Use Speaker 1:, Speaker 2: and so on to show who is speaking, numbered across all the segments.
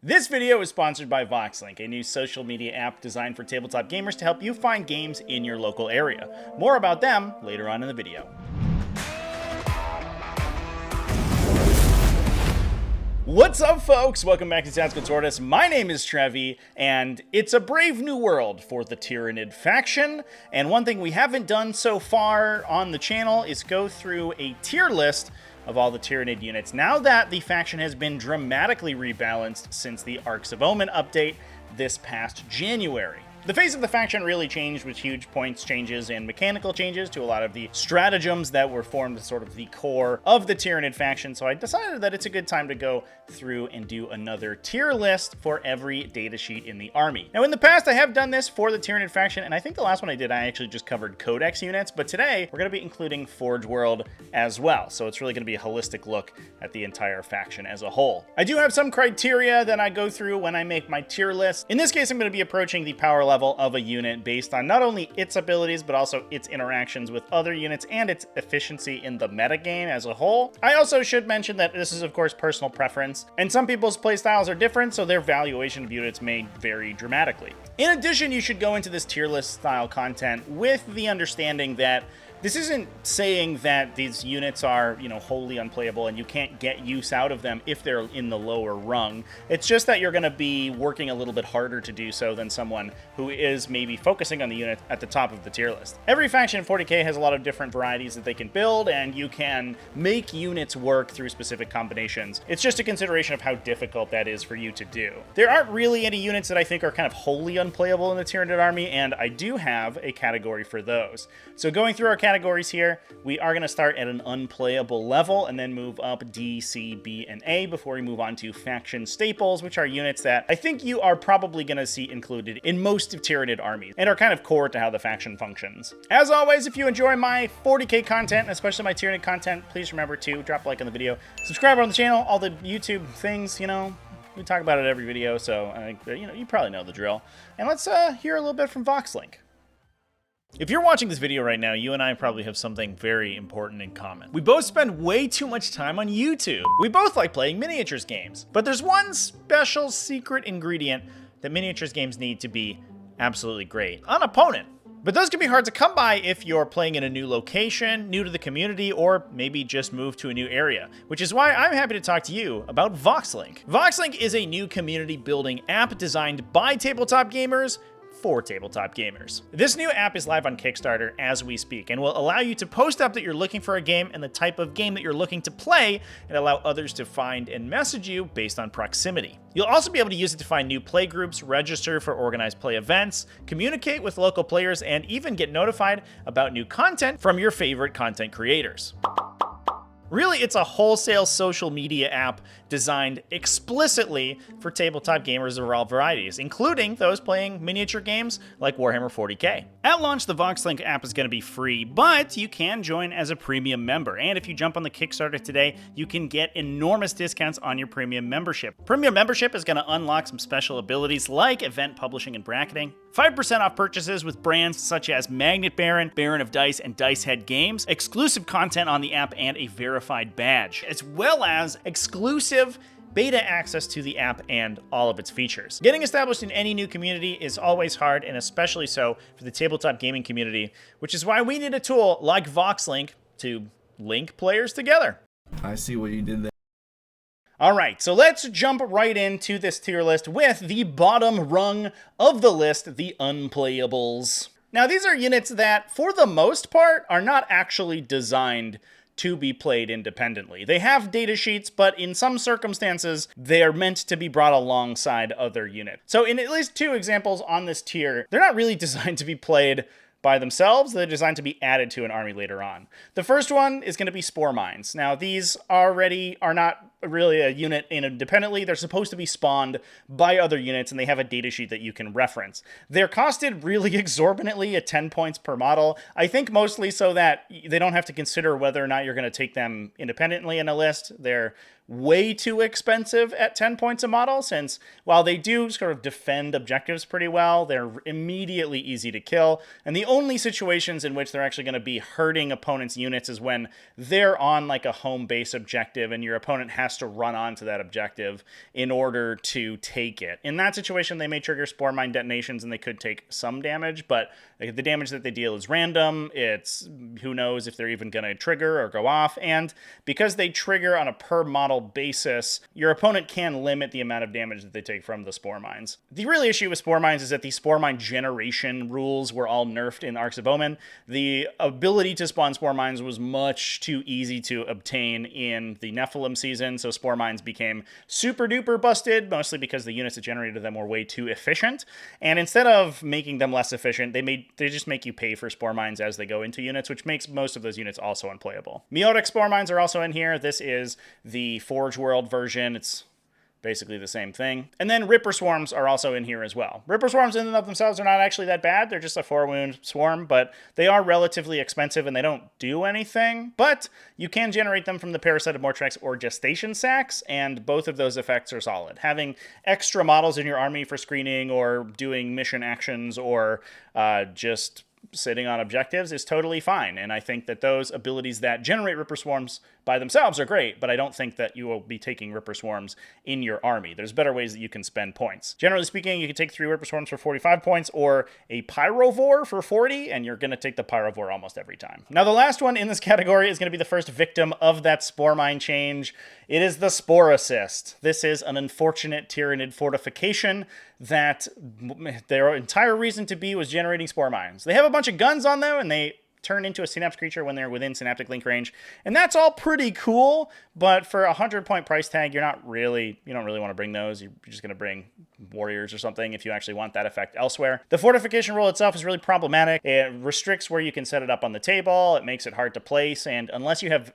Speaker 1: This video is sponsored by VoxLink, a new social media app designed for tabletop gamers to help you find games in your local area. More about them later on in the video. What's up, folks? Welcome back to Sounds Good Tortoise. My name is Trevi, and it's a brave new world for the Tyranid faction. And one thing we haven't done so far on the channel is go through a tier list of all the Tyranid units. Now that the faction has been dramatically rebalanced since the Arks of Omen update this past January. The face of the faction really changed with huge points changes and mechanical changes to a lot of the stratagems that were formed as sort of the core of the Tyranid faction, so I decided that it's a good time to go through and do another tier list for every datasheet in the army. Now, in the past, I have done this for the Tyranid faction, and I think the last one I did, I actually just covered Codex units, but today, we're going to be including Forge World as well, so it's really going to be a holistic look at the entire faction as a whole. I do have some criteria that I go through when I make my tier list. In this case, I'm going to be approaching the power level of a unit based on not only its abilities, but also its interactions with other units and its efficiency in the metagame as a whole. I also should mention that this is, of course, personal preference, and some people's playstyles are different, so their valuation of units may vary dramatically. In addition, you should go into this tier list style content with the understanding that this isn't saying that these units are, wholly unplayable and you can't get use out of them if they're in the lower rung. It's just that you're going to be working a little bit harder to do so than someone who is maybe focusing on the unit at the top of the tier list. Every faction in 40k has a lot of different varieties that they can build, and you can make units work through specific combinations. It's just a consideration of how difficult that is for you to do. There aren't really any units that I think are kind of wholly unplayable in the Tyranid army, and I do have a category for those. So going through our categories here, we are going to start at an unplayable level and then move up D, C, B, and A before we move on to faction staples, which are units that I think you are probably going to see included in most of Tyranid armies and are kind of core to how the faction functions. As always, if you enjoy my 40k content, especially my Tyranid content, please remember to drop a like on the video, subscribe on the channel, all the YouTube things, we talk about it every video, so you probably know the drill. And let's hear a little bit from VoxLink. If you're watching this video right now, you and I probably have something very important in common. We both spend way too much time on YouTube. We both like playing miniatures games. But there's one special secret ingredient that miniatures games need to be absolutely great: an opponent. But those can be hard to come by if you're playing in a new location, new to the community, or maybe just moved to a new area, which is why I'm happy to talk to you about VoxLink. VoxLink is a new community building app designed by tabletop gamers for tabletop gamers. This new app is live on Kickstarter as we speak and will allow you to post up that you're looking for a game and the type of game that you're looking to play, and allow others to find and message you based on proximity. You'll also be able to use it to find new play groups, register for organized play events, communicate with local players, and even get notified about new content from your favorite content creators. Really, it's a wholesale social media app designed explicitly for tabletop gamers of all varieties, including those playing miniature games like Warhammer 40k. At launch, the VoxLink app is going to be free, but you can join as a premium member. And if you jump on the Kickstarter today, you can get enormous discounts on your premium membership. Premium membership is going to unlock some special abilities like event publishing and bracketing, 5% off purchases with brands such as Magnet Baron, Baron of Dice, and Dicehead Games, exclusive content on the app, and a verified badge, as well as exclusive beta access to the app and all of its features. Getting established in any new community is always hard, and especially so for the tabletop gaming community, which is why we need a tool like VoxLink to link players together.
Speaker 2: I see what you did there.
Speaker 1: All right, so let's jump right into this tier list with the bottom rung of the list, the unplayables. Now, these are units that, for the most part, are not actually designed to be played independently. They have data sheets, but in some circumstances, they are meant to be brought alongside other units. So in at least two examples on this tier, they're not really designed to be played by themselves. They're designed to be added to an army later on. The first one is going to be Spore Mines. Now, these already are not really a unit independently. They're supposed to be spawned by other units, and they have a datasheet that you can reference. They're costed really exorbitantly at 10 points per model. I think mostly so that they don't have to consider whether or not you're going to take them independently in a list. They're way too expensive at 10 points a model, since while they do sort of defend objectives pretty well, they're immediately easy to kill. And the only situations in which they're actually going to be hurting opponents' units is when they're on like a home base objective and your opponent has has to run onto that objective in order to take it. In that situation, they may trigger Spore Mine detonations and they could take some damage, but the damage that they deal is random. It's who knows if they're even going to trigger or go off, and because they trigger on a per model basis, your opponent can limit the amount of damage that they take from the Spore Mines. The real issue with Spore Mines is that the Spore Mine generation rules were all nerfed in Arks of Omen. The ability to spawn Spore Mines was much too easy to obtain in the Nephilim season, so Spore Mines became super duper busted, mostly because the units that generated them were way too efficient, and instead of making them less efficient, they just make you pay for Spore Mines as they go into units, which makes most of those units also unplayable. Meotic Spore Mines are also in here. This is the Forge World version. It's basically the same thing. And then Ripper Swarms are also in here as well. Ripper Swarms in and of themselves are not actually that bad. They're just a 4-wound swarm, but they are relatively expensive and they don't do anything. But you can generate them from the Parasite of Mortrex or Gestation Sacs, and both of those effects are solid. Having extra models in your army for screening or doing mission actions or just sitting on objectives is totally fine, and I think that those abilities that generate Ripper Swarms by themselves are great, but I don't think that you will be taking Ripper Swarms in your army. There's better ways that you can spend points. Generally speaking, you can take 3 Ripper Swarms for 45 points or a Pyrovore for 40, and you're going to take the Pyrovore almost every time. Now, the last one in this category is going to be the first victim of that Spore Mine change. It is the Sporocyst. This is an unfortunate Tyranid fortification that their entire reason to be was generating Spore Mines. They have a bunch of guns on them, and they turn into a Synapse creature when they're within Synaptic Link range, and that's all pretty cool, but for a 100-point price tag, you don't really want to bring those. You're just going to bring Warriors or something if you actually want that effect elsewhere. The fortification rule itself is really problematic. It restricts where you can set it up on the table, it makes it hard to place, and unless you have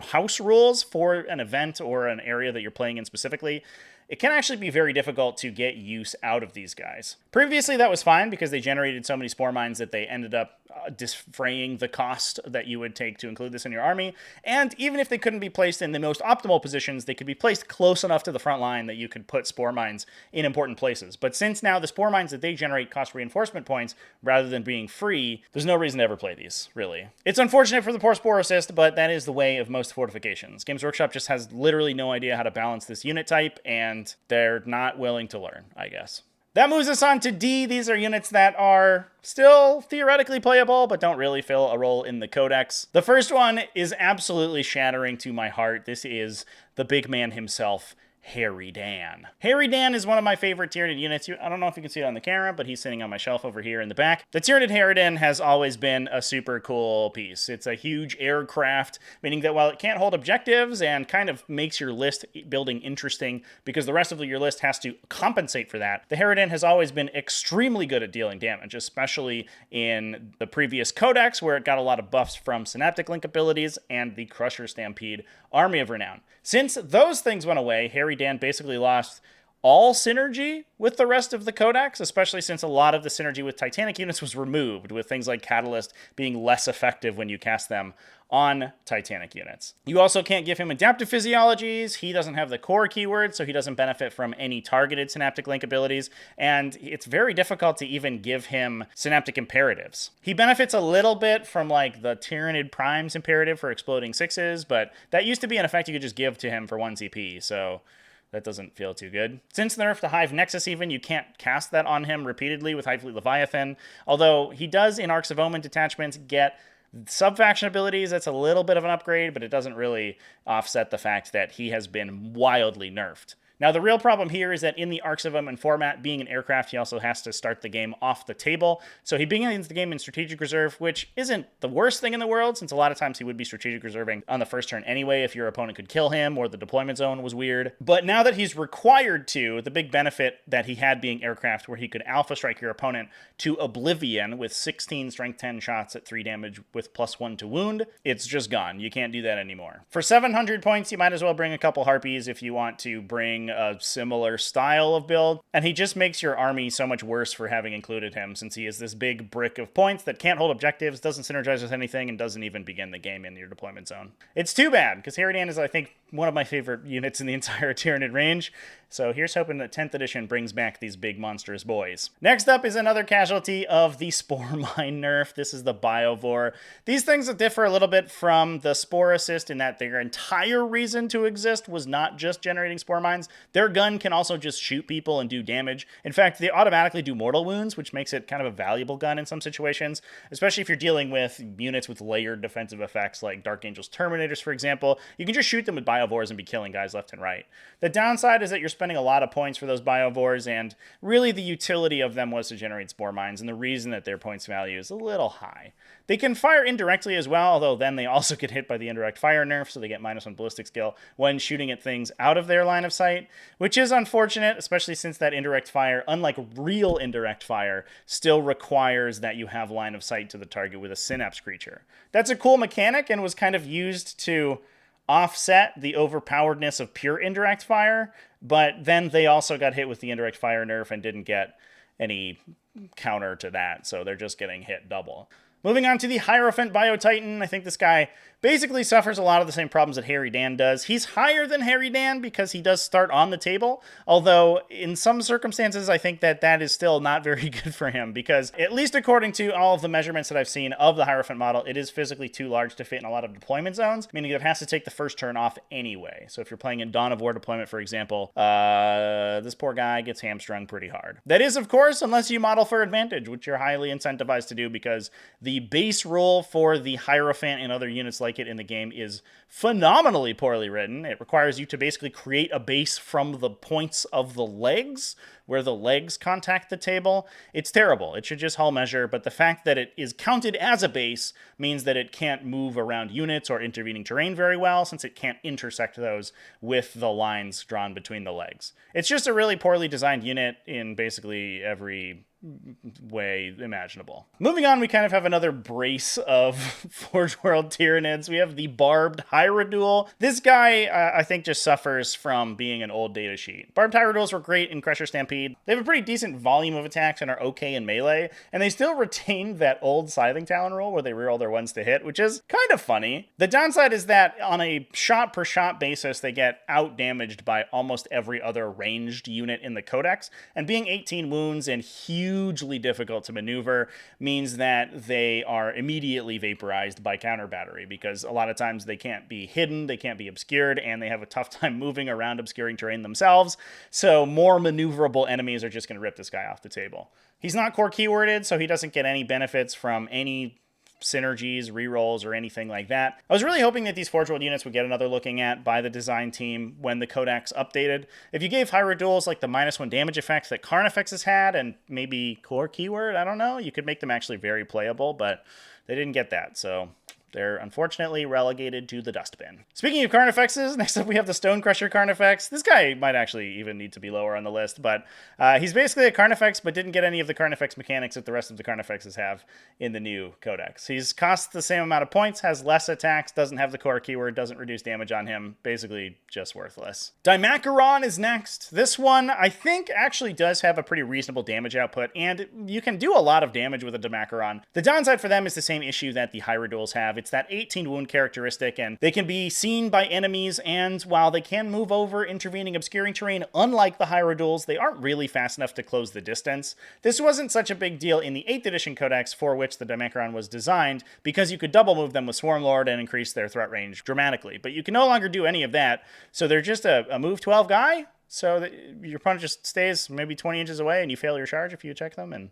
Speaker 1: house rules for an event or an area that you're playing in specifically, it can actually be very difficult to get use out of these guys. Previously, that was fine because they generated so many Spore Mines that they ended up defraying the cost that you would take to include this in your army. And even if they couldn't be placed in the most optimal positions, they could be placed close enough to the front line that you could put Spore Mines in important places. But since now the Spore Mines that they generate cost reinforcement points rather than being free, there's no reason to ever play these, really. It's unfortunate for the poor Sporocyst, but that is the way of most fortifications. Games Workshop just has literally no idea how to balance this unit type, and they're not willing to learn, I guess. That moves us on to D. These are units that are still theoretically playable, but don't really fill a role in the codex. The first one is absolutely shattering to my heart. This is the big man himself, Harridan. Harridan is one of my favorite Tyranid units. I don't know if you can see it on the camera, but he's sitting on my shelf over here in the back. The Tyranid Harridan has always been a super cool piece. It's a huge aircraft, meaning that while it can't hold objectives and kind of makes your list building interesting because the rest of your list has to compensate for that, the Harridan has always been extremely good at dealing damage, especially in the previous codex where it got a lot of buffs from Synaptic Link abilities and the Crusher Stampede Army of Renown. Since those things went away, Harridan basically lost all synergy with the rest of the codex, especially since a lot of the synergy with Titanic units was removed, with things like Catalyst being less effective when you cast them on Titanic units. You also can't give him adaptive physiologies. He doesn't have the core keyword, so he doesn't benefit from any targeted Synaptic Link abilities, and it's very difficult to even give him Synaptic Imperatives. He benefits a little bit from like the Tyranid Prime's imperative for exploding 6s, but that used to be an effect you could just give to him for 1 CP, so that doesn't feel too good. Since the nerf to Hive Nexus even, you can't cast that on him repeatedly with Hive Fleet Leviathan, although he does in Arks of Omen detachments get sub-faction abilities. That's a little bit of an upgrade, but it doesn't really offset the fact that he has been wildly nerfed. Now, the real problem here is that in the Arks of Omen format, being an aircraft, he also has to start the game off the table. So he begins the game in Strategic Reserve, which isn't the worst thing in the world, since a lot of times he would be Strategic Reserving on the first turn anyway if your opponent could kill him or the deployment zone was weird. But now that he's required to, the big benefit that he had being aircraft, where he could Alpha Strike your opponent to oblivion with 16 Strength 10 shots at 3 damage with +1 to wound, it's just gone. You can't do that anymore. For 700 points, you might as well bring a couple Harpies if you want to bring a similar style of build, and he just makes your army so much worse for having included him, since he is this big brick of points that can't hold objectives, doesn't synergize with anything, and doesn't even begin the game in your deployment zone. It's too bad, because Harridan is, I think, one of my favorite units in the entire Tyranid range. So here's hoping that 10th edition brings back these big monstrous boys. Next up is another casualty of the Spore Mine nerf. This is the Biovore. These things differ a little bit from the Sporocyst in that their entire reason to exist was not just generating Spore Mines. Their gun can also just shoot people and do damage. In fact, they automatically do mortal wounds, which makes it kind of a valuable gun in some situations, especially if you're dealing with units with layered defensive effects like Dark Angel's Terminators, for example. You can just shoot them with Biovores and be killing guys left and right. The downside is that you're spending a lot of points for those Biovores, and really the utility of them was to generate Spore Mines, and the reason that their points value is a little high. They can fire indirectly as well, although then they also get hit by the indirect fire nerf, so they get -1 ballistic skill when shooting at things out of their line of sight, which is unfortunate, especially since that indirect fire, unlike real indirect fire, still requires that you have line of sight to the target with a Synapse creature. That's a cool mechanic and was kind of used to offset the overpoweredness of pure indirect fire, but then they also got hit with the indirect fire nerf and didn't get any counter to that, so they're just getting hit double. Moving on to the Hierophant Biotitan, I think this guy basically suffers a lot of the same problems that Harry Dan does. He's higher than Harry Dan because he does start on the table, although in some circumstances I think that that is still not very good for him because, at least according to all of the measurements that I've seen of the Hierophant model, it is physically too large to fit in a lot of deployment zones, meaning it has to take the first turn off anyway. So if you're playing in Dawn of War deployment, for example, this poor guy gets hamstrung pretty hard. That is, of course, unless you model for advantage, which you're highly incentivized to do because the base rule for the Hierophant and other units like it in the game is phenomenally poorly written. It requires you to basically create a base from the points of the legs, where the legs contact the table. It's terrible. It should just hull measure, but the fact that it is counted as a base means that it can't move around units or intervening terrain very well, since it can't intersect those with the lines drawn between the legs. It's just a really poorly designed unit in basically every way imaginable. Moving on, we kind of have another brace of Forge World Tyranids. We have the Barbed Hierodule. This guy, I think, just suffers from being an old data sheet. Barbed Hierodules were great in Crusher Stampede. They have a pretty decent volume of attacks and are okay in melee, and they still retain that old Scything Talon rule where they reroll their ones to hit, which is kind of funny. The downside is that on a shot-per-shot basis, they get out-damaged by almost every other ranged unit in the Codex, and being 18 wounds and hugely difficult to maneuver means that they are immediately vaporized by counter battery, because a lot of times they can't be hidden, they can't be obscured, and they have a tough time moving around obscuring terrain themselves, so more maneuverable enemies are just going to rip this guy off the table. He's not core keyworded, so he doesn't get any benefits from any synergies, rerolls, or anything like that. I was really hoping that these Forge World units would get another looking at by the design team when the Codex updated. If you gave Hierodules like the -1 damage effect that Carnifex has had, and maybe core keyword, I don't know, you could make them actually very playable, but they didn't get that, so they're unfortunately relegated to the dustbin. Speaking of Carnifexes, next up we have the Stonecrusher Carnifex. This guy might actually even need to be lower on the list, but he's basically a Carnifex, but didn't get any of the Carnifex mechanics that the rest of the Carnifexes have in the new Codex. He's costs the same amount of points, has less attacks, doesn't have the core keyword, doesn't reduce damage on him, basically just worthless. Dimachaeron is next. This one, I think, actually does have a pretty reasonable damage output, and you can do a lot of damage with a Dimachaeron. The downside for them is the same issue that the Hierodules have. It's that 18 wound characteristic, and they can be seen by enemies, and while they can move over intervening obscuring terrain, unlike the Hierodules, they aren't really fast enough to close the distance. This wasn't such a big deal in the 8th edition Codex, for which the Dimachaeron was designed, because you could double move them with Swarmlord and increase their threat range dramatically, but you can no longer do any of that, so they're just a move 12 guy, so that your opponent just stays maybe 20 inches away and you fail your charge if you check them, and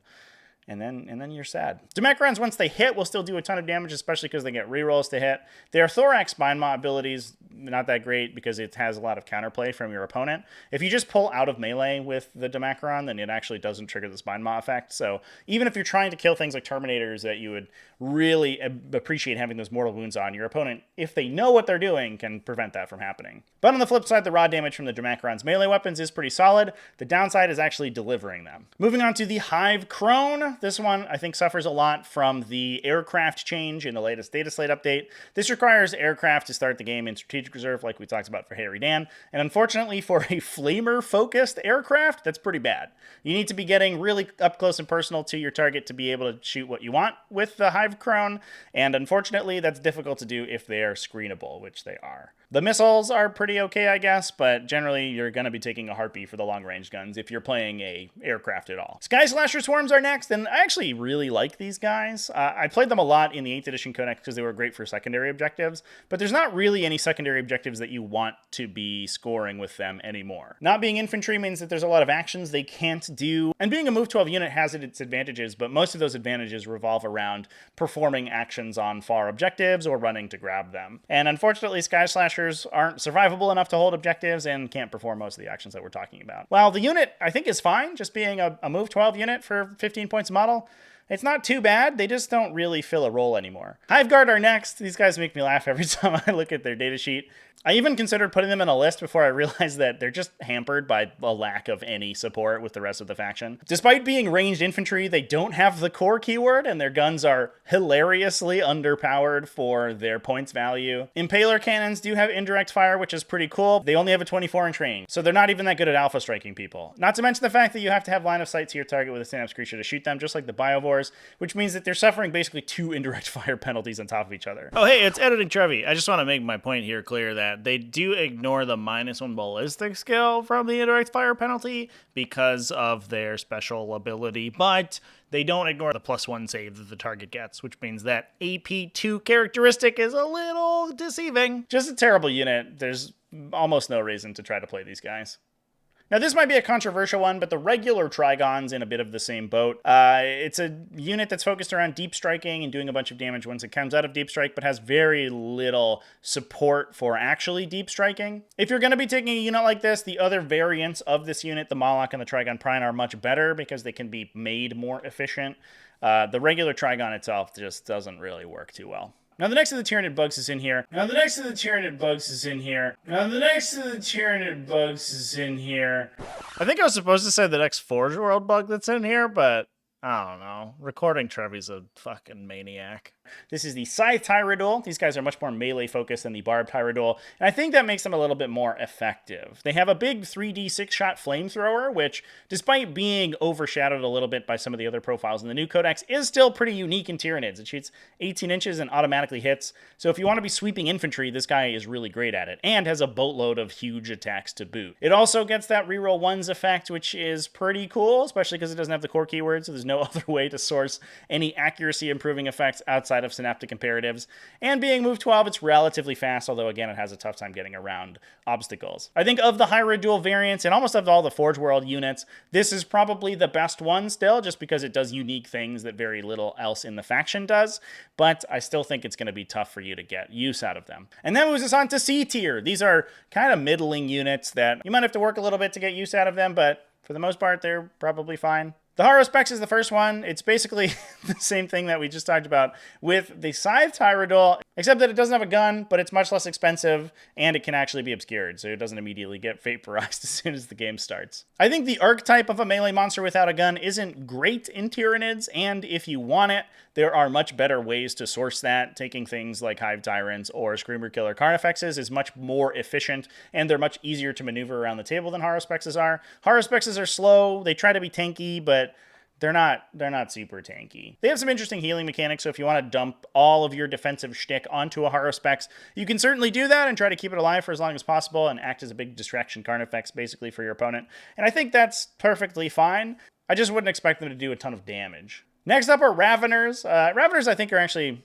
Speaker 1: then you're sad. Dimachaerons, once they hit, will still do a ton of damage, especially because they get rerolls to hit. Their Thorax Spine Maw abilities, not that great because it has a lot of counterplay from your opponent. If you just pull out of melee with the Dimachaeron, then it actually doesn't trigger the Spine Maw effect. So even if you're trying to kill things like Terminators that you would really appreciate having those mortal wounds on, your opponent, if they know what they're doing, can prevent that from happening. But on the flip side, the raw damage from the Dimachaeron's melee weapons is pretty solid. The downside is actually delivering them. Moving on to the Hive Crone. Kinda. This one, I think, suffers a lot from the aircraft change in the latest data slate update. This requires aircraft to start the game in strategic reserve, like we talked about for Harry Dan, and unfortunately for a flamer-focused aircraft, that's pretty bad. You need to be getting really up close and personal to your target to be able to shoot what you want with the Hive Crone, and unfortunately, that's difficult to do if they are screenable, which they are. The missiles are pretty okay, I guess, but generally you're going to be taking a Harpy for the long-range guns if you're playing a aircraft at all. Skyslasher Swarms are next, and I actually really like these guys. I played them a lot in the 8th edition Codex because they were great for secondary objectives, but there's not really any secondary objectives that you want to be scoring with them anymore. Not being infantry means that there's a lot of actions they can't do, and being a Move 12 unit has its advantages, but most of those advantages revolve around performing actions on far objectives or running to grab them. And unfortunately, Skyslashers aren't survivable enough to hold objectives and can't perform most of the actions that we're talking about. While the unit, I think, is fine, just being a Move 12 unit for 15 points a model, it's not too bad. They just don't really fill a role anymore. Hive Guard are next. These guys make me laugh every time I look at their datasheet. I even considered putting them in a list before I realized that they're just hampered by a lack of any support with the rest of the faction. Despite being ranged infantry, they don't have the core keyword, and their guns are hilariously underpowered for their points value. Impaler cannons do have indirect fire, which is pretty cool. They only have a 24-inch range, so they're not even that good at alpha striking people. Not to mention the fact that you have to have line of sight to your target with a Synapse creature to shoot them, just like the Biovores, which means that they're suffering basically 2 indirect fire penalties on top of each other. Oh, hey, it's Editing Trevi. I just want to make my point here clear that they do ignore the -1 ballistic skill from the indirect fire penalty because of their special ability, but they don't ignore the +1 save that the target gets, which means that AP2 characteristic is a little deceiving. Just a terrible unit. There's almost no reason to try to play these guys. Now, this might be a controversial one, but the regular Trygon's in a bit of the same boat. It's a unit that's focused around deep striking and doing a bunch of damage once it comes out of deep strike, but has very little support for actually deep striking. If you're going to be taking a unit like this, the other variants of this unit, the Moloch and the Trygon Prime, are much better because they can be made more efficient. The regular Trygon itself just doesn't really work too well. Now, the next of the Tyranid bugs is in here. I think I was supposed to say the next Forge World bug that's in here, but I don't know. Recording Trevi's a fucking maniac. This is the Scythed Hierodule. These guys are much more melee focused than the Barbed Hierodule, and I think that makes them a little bit more effective. They have a big 3D 6-shot flamethrower, which, despite being overshadowed a little bit by some of the other profiles in the new codex, is still pretty unique in Tyranids. It shoots 18 inches and automatically hits, so if you want to be sweeping infantry, this guy is really great at it, and has a boatload of huge attacks to boot. It also gets that reroll ones effect, which is pretty cool, especially because it doesn't have the core keyword, so there's no other way to source any accuracy improving effects outside of synaptic imperatives. And being Move 12, it's relatively fast, although again it has a tough time getting around obstacles. I think of the Hierodule variants and almost of all the Forge World units, this is probably the best one still, just because it does unique things that very little else in the faction does, but I still think it's going to be tough for you to get use out of them. And that moves us on to C tier. These are kind of middling units that you might have to work a little bit to get use out of them, but for the most part, they're probably fine. The Haruspex is the first one. It's basically the same thing that we just talked about with the Scythed Hierodule, except that it doesn't have a gun, but it's much less expensive, and it can actually be obscured, so it doesn't immediately get vaporized as soon as the game starts. I think the archetype of a melee monster without a gun isn't great in Tyranids, and if you want it, there are much better ways to source that. Taking things like Hive Tyrants or Screamer Killer Carnifexes is much more efficient, and they're much easier to maneuver around the table than Haruspexes are. Haruspexes are slow, they try to be tanky, but they're not super tanky. They have some interesting healing mechanics, so if you want to dump all of your defensive shtick onto a Haruspex, you can certainly do that and try to keep it alive for as long as possible and act as a big distraction Carnifex basically for your opponent. And I think that's perfectly fine. I just wouldn't expect them to do a ton of damage. Next up are Raveners. Raveners, I think, are actually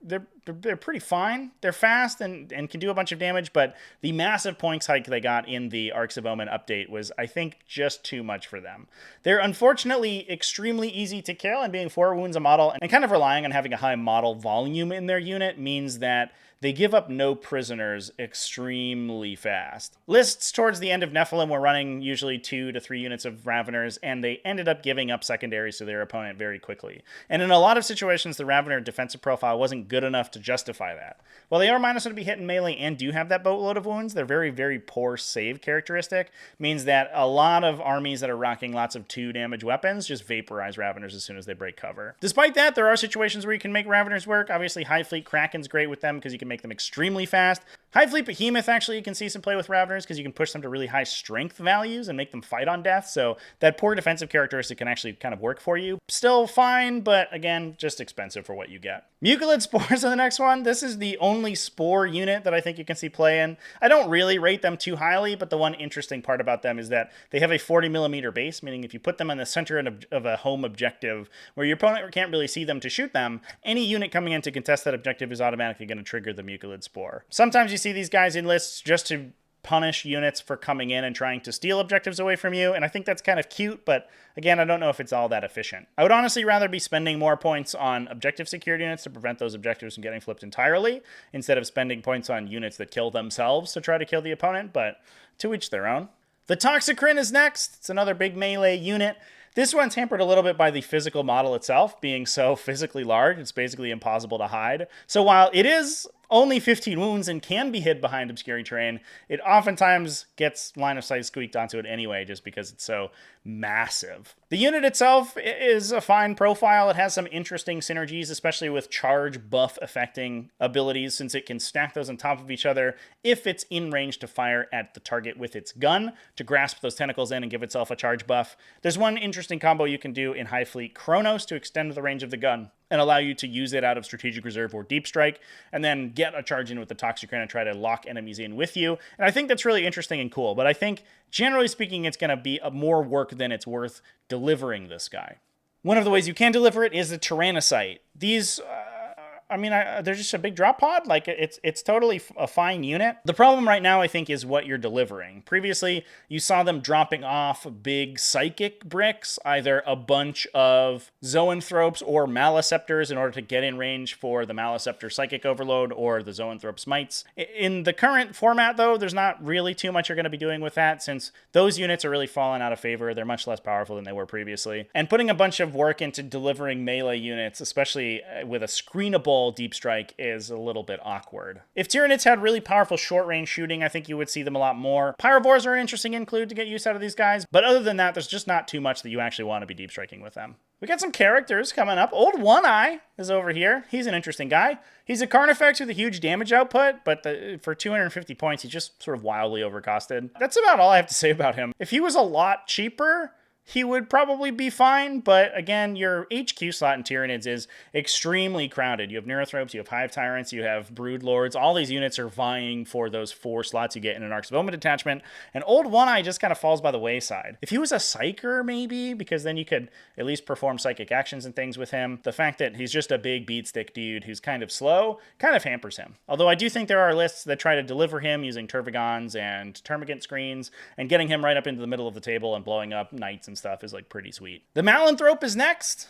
Speaker 1: they're pretty fine. They're fast and can do a bunch of damage, but the massive points hike they got in the Arks of Omen update was, I think, just too much for them. They're unfortunately extremely easy to kill, and being 4 wounds a model and kind of relying on having a high model volume in their unit means that they give up no prisoners extremely fast. Lists towards the end of Nephilim were running usually 2 to 3 units of Raveners, and they ended up giving up secondaries to their opponent very quickly. And in a lot of situations, the Ravener defensive profile wasn't good enough to justify that. While they are -1 to be hit in melee and do have that boatload of wounds, their very, very poor save characteristic means that a lot of armies that are rocking lots of 2 damage weapons just vaporize Raveners as soon as they break cover. Despite that, there are situations where you can make Raveners work. Obviously, High Fleet Kraken's great with them because you can make them extremely fast. High Fleet Behemoth, actually, you can see some play with Raveners because you can push them to really high strength values and make them fight on death, so that poor defensive characteristic can actually kind of work for you. Still fine, but again, just expensive for what you get. Mucolid Spores are the next one. This is the only Spore unit that I think you can see play in. I don't really rate them too highly, but the one interesting part about them is that they have a 40mm base, meaning if you put them in the center of a home objective where your opponent can't really see them to shoot them, any unit coming in to contest that objective is automatically going to trigger the Mucolid Spore. Sometimes you see these guys in lists just to punish units for coming in and trying to steal objectives away from you, and I think that's kind of cute, but again, I don't know if it's all that efficient. I would honestly rather be spending more points on objective secured units to prevent those objectives from getting flipped entirely, instead of spending points on units that kill themselves to try to kill the opponent, but to each their own. The Toxicrene is next. It's another big melee unit. This one's hampered a little bit by the physical model itself being so physically large, it's basically impossible to hide. So while it is only 15 wounds and can be hid behind obscuring terrain, it oftentimes gets line of sight squeaked onto it anyway just because it's so massive. The unit itself is a fine profile. It has some interesting synergies, especially with charge buff affecting abilities, since it can stack those on top of each other if it's in range to fire at the target with its gun to grasp those tentacles in and give itself a charge buff. There's one interesting combo you can do in High Fleet Kronos to extend the range of the gun and allow you to use it out of Strategic Reserve or Deep Strike, and then get a charge in with the Toxicrene and try to lock enemies in with you. And I think that's really interesting and cool, but I think, generally speaking, it's going to be more work than it's worth delivering this guy. One of the ways you can deliver it is the Tyrannocyte. These... they're just a big drop pod. Like, it's totally a fine unit. The problem right now, I think, is what you're delivering. Previously, you saw them dropping off big psychic bricks, either a bunch of Zoanthropes or Maleceptors in order to get in range for the Maleceptor Psychic Overload or the Zoanthropes Mites. In the current format, though, there's not really too much you're going to be doing with that, since those units are really falling out of favor. They're much less powerful than they were previously. And putting a bunch of work into delivering melee units, especially with a screenable Deep Strike, is a little bit awkward. If Tyranids had really powerful short-range shooting, I think you would see them a lot more. Pyrovores are an interesting include to get use out of these guys, but other than that, there's just not too much that you actually want to be Deep Striking with them. We got some characters coming up. Old One Eye is over here. He's an interesting guy. He's a Carnifex with a huge damage output, but for 250 points, he's just sort of wildly overcosted. That's about all I have to say about him. If he was a lot cheaper, he would probably be fine, but again, your HQ slot in Tyranids is extremely crowded. You have Neurothropes, you have Hive Tyrants, you have Broodlords. All these units are vying for those 4 slots you get in an Arks of Omen detachment, and Old One Eye just kind of falls by the wayside. If he was a Psyker, maybe, because then you could at least perform psychic actions and things with him. The fact that he's just a big beatstick dude who's kind of slow kind of hampers him. Although I do think there are lists that try to deliver him using Tervigons and Termagant screens, and getting him right up into the middle of the table and blowing up Knights and stuff is like pretty sweet. The Malanthrope is next.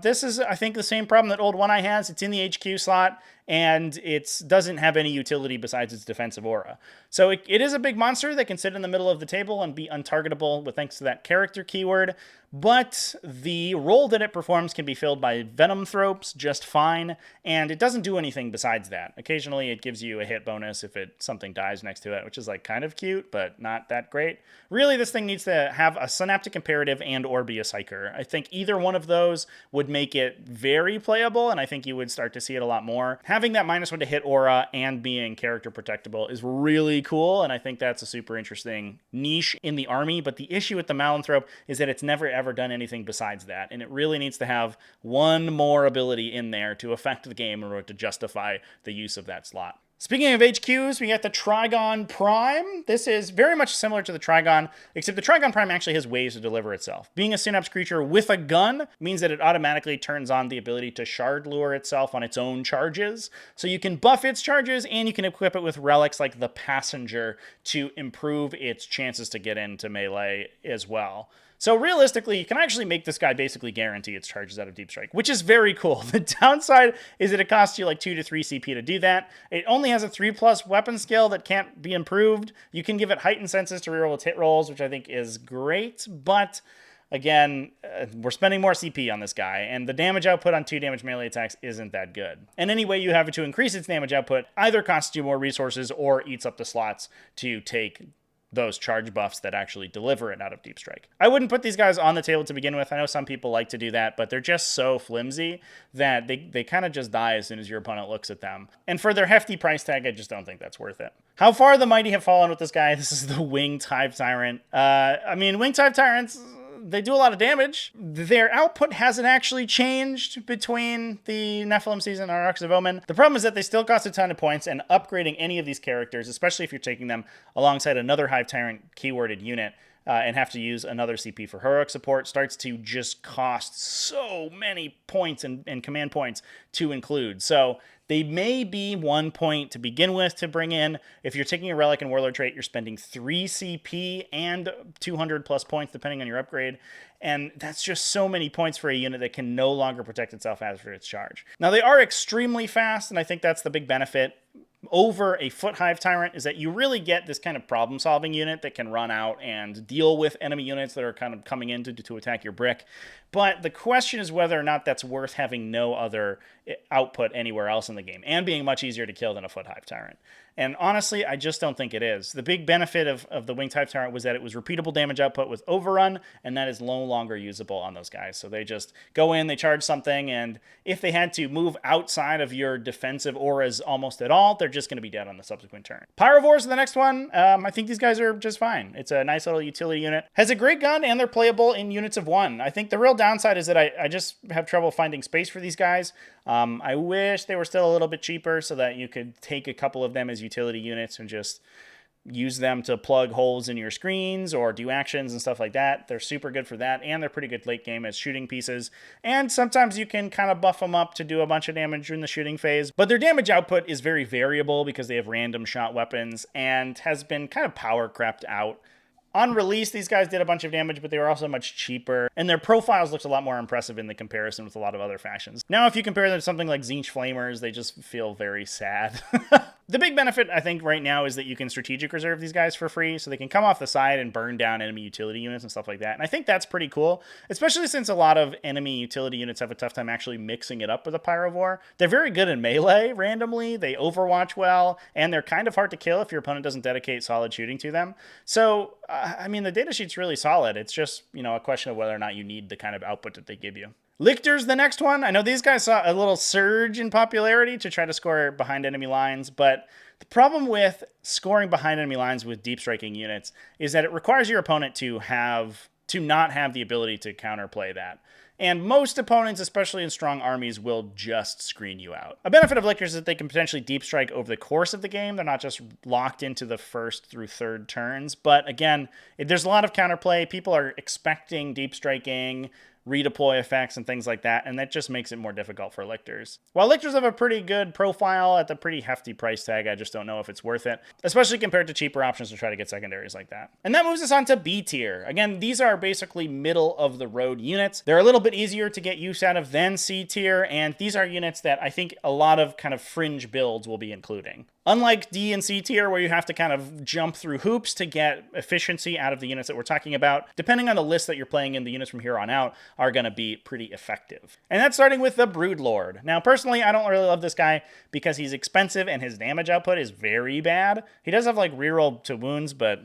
Speaker 1: This is, I think, the same problem that Old One Eye has. It's in the HQ slot, and it doesn't have any utility besides its defensive aura. So it is a big monster that can sit in the middle of the table and be untargetable with thanks to that character keyword, but the role that it performs can be filled by Venomthropes just fine, and it doesn't do anything besides that. Occasionally it gives you a hit bonus if something dies next to it, which is like kind of cute, but not that great. Really, this thing needs to have a Synaptic Imperative and or be a Psyker. I think either one of those would make it very playable, and I think you would start to see it a lot more. Having that -1 to hit aura and being character protectable is really cool, and I think that's a super interesting niche in the army, but the issue with the Malanthrope is that it's never ever done anything besides that, and it really needs to have one more ability in there to affect the game in order to justify the use of that slot. Speaking of HQs, we got the Trygon Prime. This is very much similar to the Trygon, except the Trygon Prime actually has ways to deliver itself. Being a Synapse creature with a gun means that it automatically turns on the ability to shard lure itself on its own charges. So you can buff its charges, and you can equip it with relics like the Passenger to improve its chances to get into melee as well. So realistically, you can actually make this guy basically guarantee its charges out of Deep Strike, which is very cool. The downside is that it costs you like 2 to 3 CP to do that. It only has a 3+ weapon skill that can't be improved. You can give it heightened senses to reroll its hit rolls, which I think is great, but again, we're spending more CP on this guy, and the damage output on 2 damage melee attacks isn't that good. And any way you have it to increase its damage output either costs you more resources or eats up the slots to take those charge buffs that actually deliver it out of Deep Strike. I wouldn't put these guys on the table to begin with. I know some people like to do that, but they're just so flimsy that they kind of just die as soon as your opponent looks at them. And for their hefty price tag, I just don't think that's worth it. How far the mighty have fallen with this guy? This is the Winged Hive Tyrant. I mean, Winged Hive Tyrants, they do a lot of damage. Their output hasn't actually changed between the Nephilim season and Arks of Omen. The problem is that they still cost a ton of points, and upgrading any of these characters, especially if you're taking them alongside another Hive Tyrant keyworded unit, and have to use another CP for heroic support, starts to just cost so many points and command points to include. So they may be 1 point to begin with to bring in. If you're taking a Relic and Warlord trait, you're spending 3 CP and 200 plus points depending on your upgrade. And that's just so many points for a unit that can no longer protect itself after its charge. Now, they are extremely fast, and I think that's the big benefit over a Foot Hive Tyrant, is that you really get this kind of problem-solving unit that can run out and deal with enemy units that are kind of coming in to attack your brick. But the question is whether or not that's worth having no other output anywhere else in the game, and being much easier to kill than a Foot Hive Tyrant. And honestly, I just don't think it is. The big benefit of the Winged Hive Tyrant was that it was repeatable damage output with Overrun, and that is no longer usable on those guys. So they just go in, they charge something, and if they had to move outside of your defensive auras almost at all, they're just going to be dead on the subsequent turn. Pyrovore is the next one. I think these guys are just fine. It's a nice little utility unit. Has a great gun, and they're playable in units of 1. I think the real downside is that I just have trouble finding space for these guys. I wish they were still a little bit cheaper so that you could take a couple of them as utility units and just use them to plug holes in your screens or do actions and stuff like that. They're super good for that, and they're pretty good late game as shooting pieces. And sometimes you can kind of buff them up to do a bunch of damage in the shooting phase. But their damage output is very variable because they have random shot weapons and has been kind of power crept out. On release, these guys did a bunch of damage, but they were also much cheaper, and their profiles looked a lot more impressive in the comparison with a lot of other factions. Now, if you compare them to something like Tzeentch Flamers, they just feel very sad. The big benefit, I think, right now is that you can strategic reserve these guys for free, so they can come off the side and burn down enemy utility units and stuff like that. And I think that's pretty cool, especially since a lot of enemy utility units have a tough time actually mixing it up with a Pyrovore. They're very good in melee randomly, they overwatch well, and they're kind of hard to kill if your opponent doesn't dedicate solid shooting to them. So, I mean, the datasheet's really solid. It's just, a question of whether or not you need the kind of output that they give you. Lictor's the next one. I know these guys saw a little surge in popularity to try to score behind enemy lines, but the problem with scoring behind enemy lines with deep striking units is that it requires your opponent to not have the ability to counterplay that. And most opponents, especially in strong armies, will just screen you out. A benefit of Lictors is that they can potentially deep strike over the course of the game. They're not just locked into the first through third turns. But again, there's a lot of counterplay. People are expecting deep striking, redeploy effects and things like that, and that just makes it more difficult for Lictors. While Lictors have a pretty good profile at the pretty hefty price tag, I just don't know if it's worth it, especially compared to cheaper options to try to get secondaries like that. And that moves us on to B tier. Again, these are basically middle of the road units. They're a little bit easier to get use out of than C tier, and these are units that I think a lot of kind of fringe builds will be including. Unlike D and C tier, where you have to kind of jump through hoops to get efficiency out of the units that we're talking about, depending on the list that you're playing in, the units from here on out are going to be pretty effective. And that's starting with the Broodlord. Now, personally, I don't really love this guy because he's expensive and his damage output is very bad. He does have like reroll to wounds, but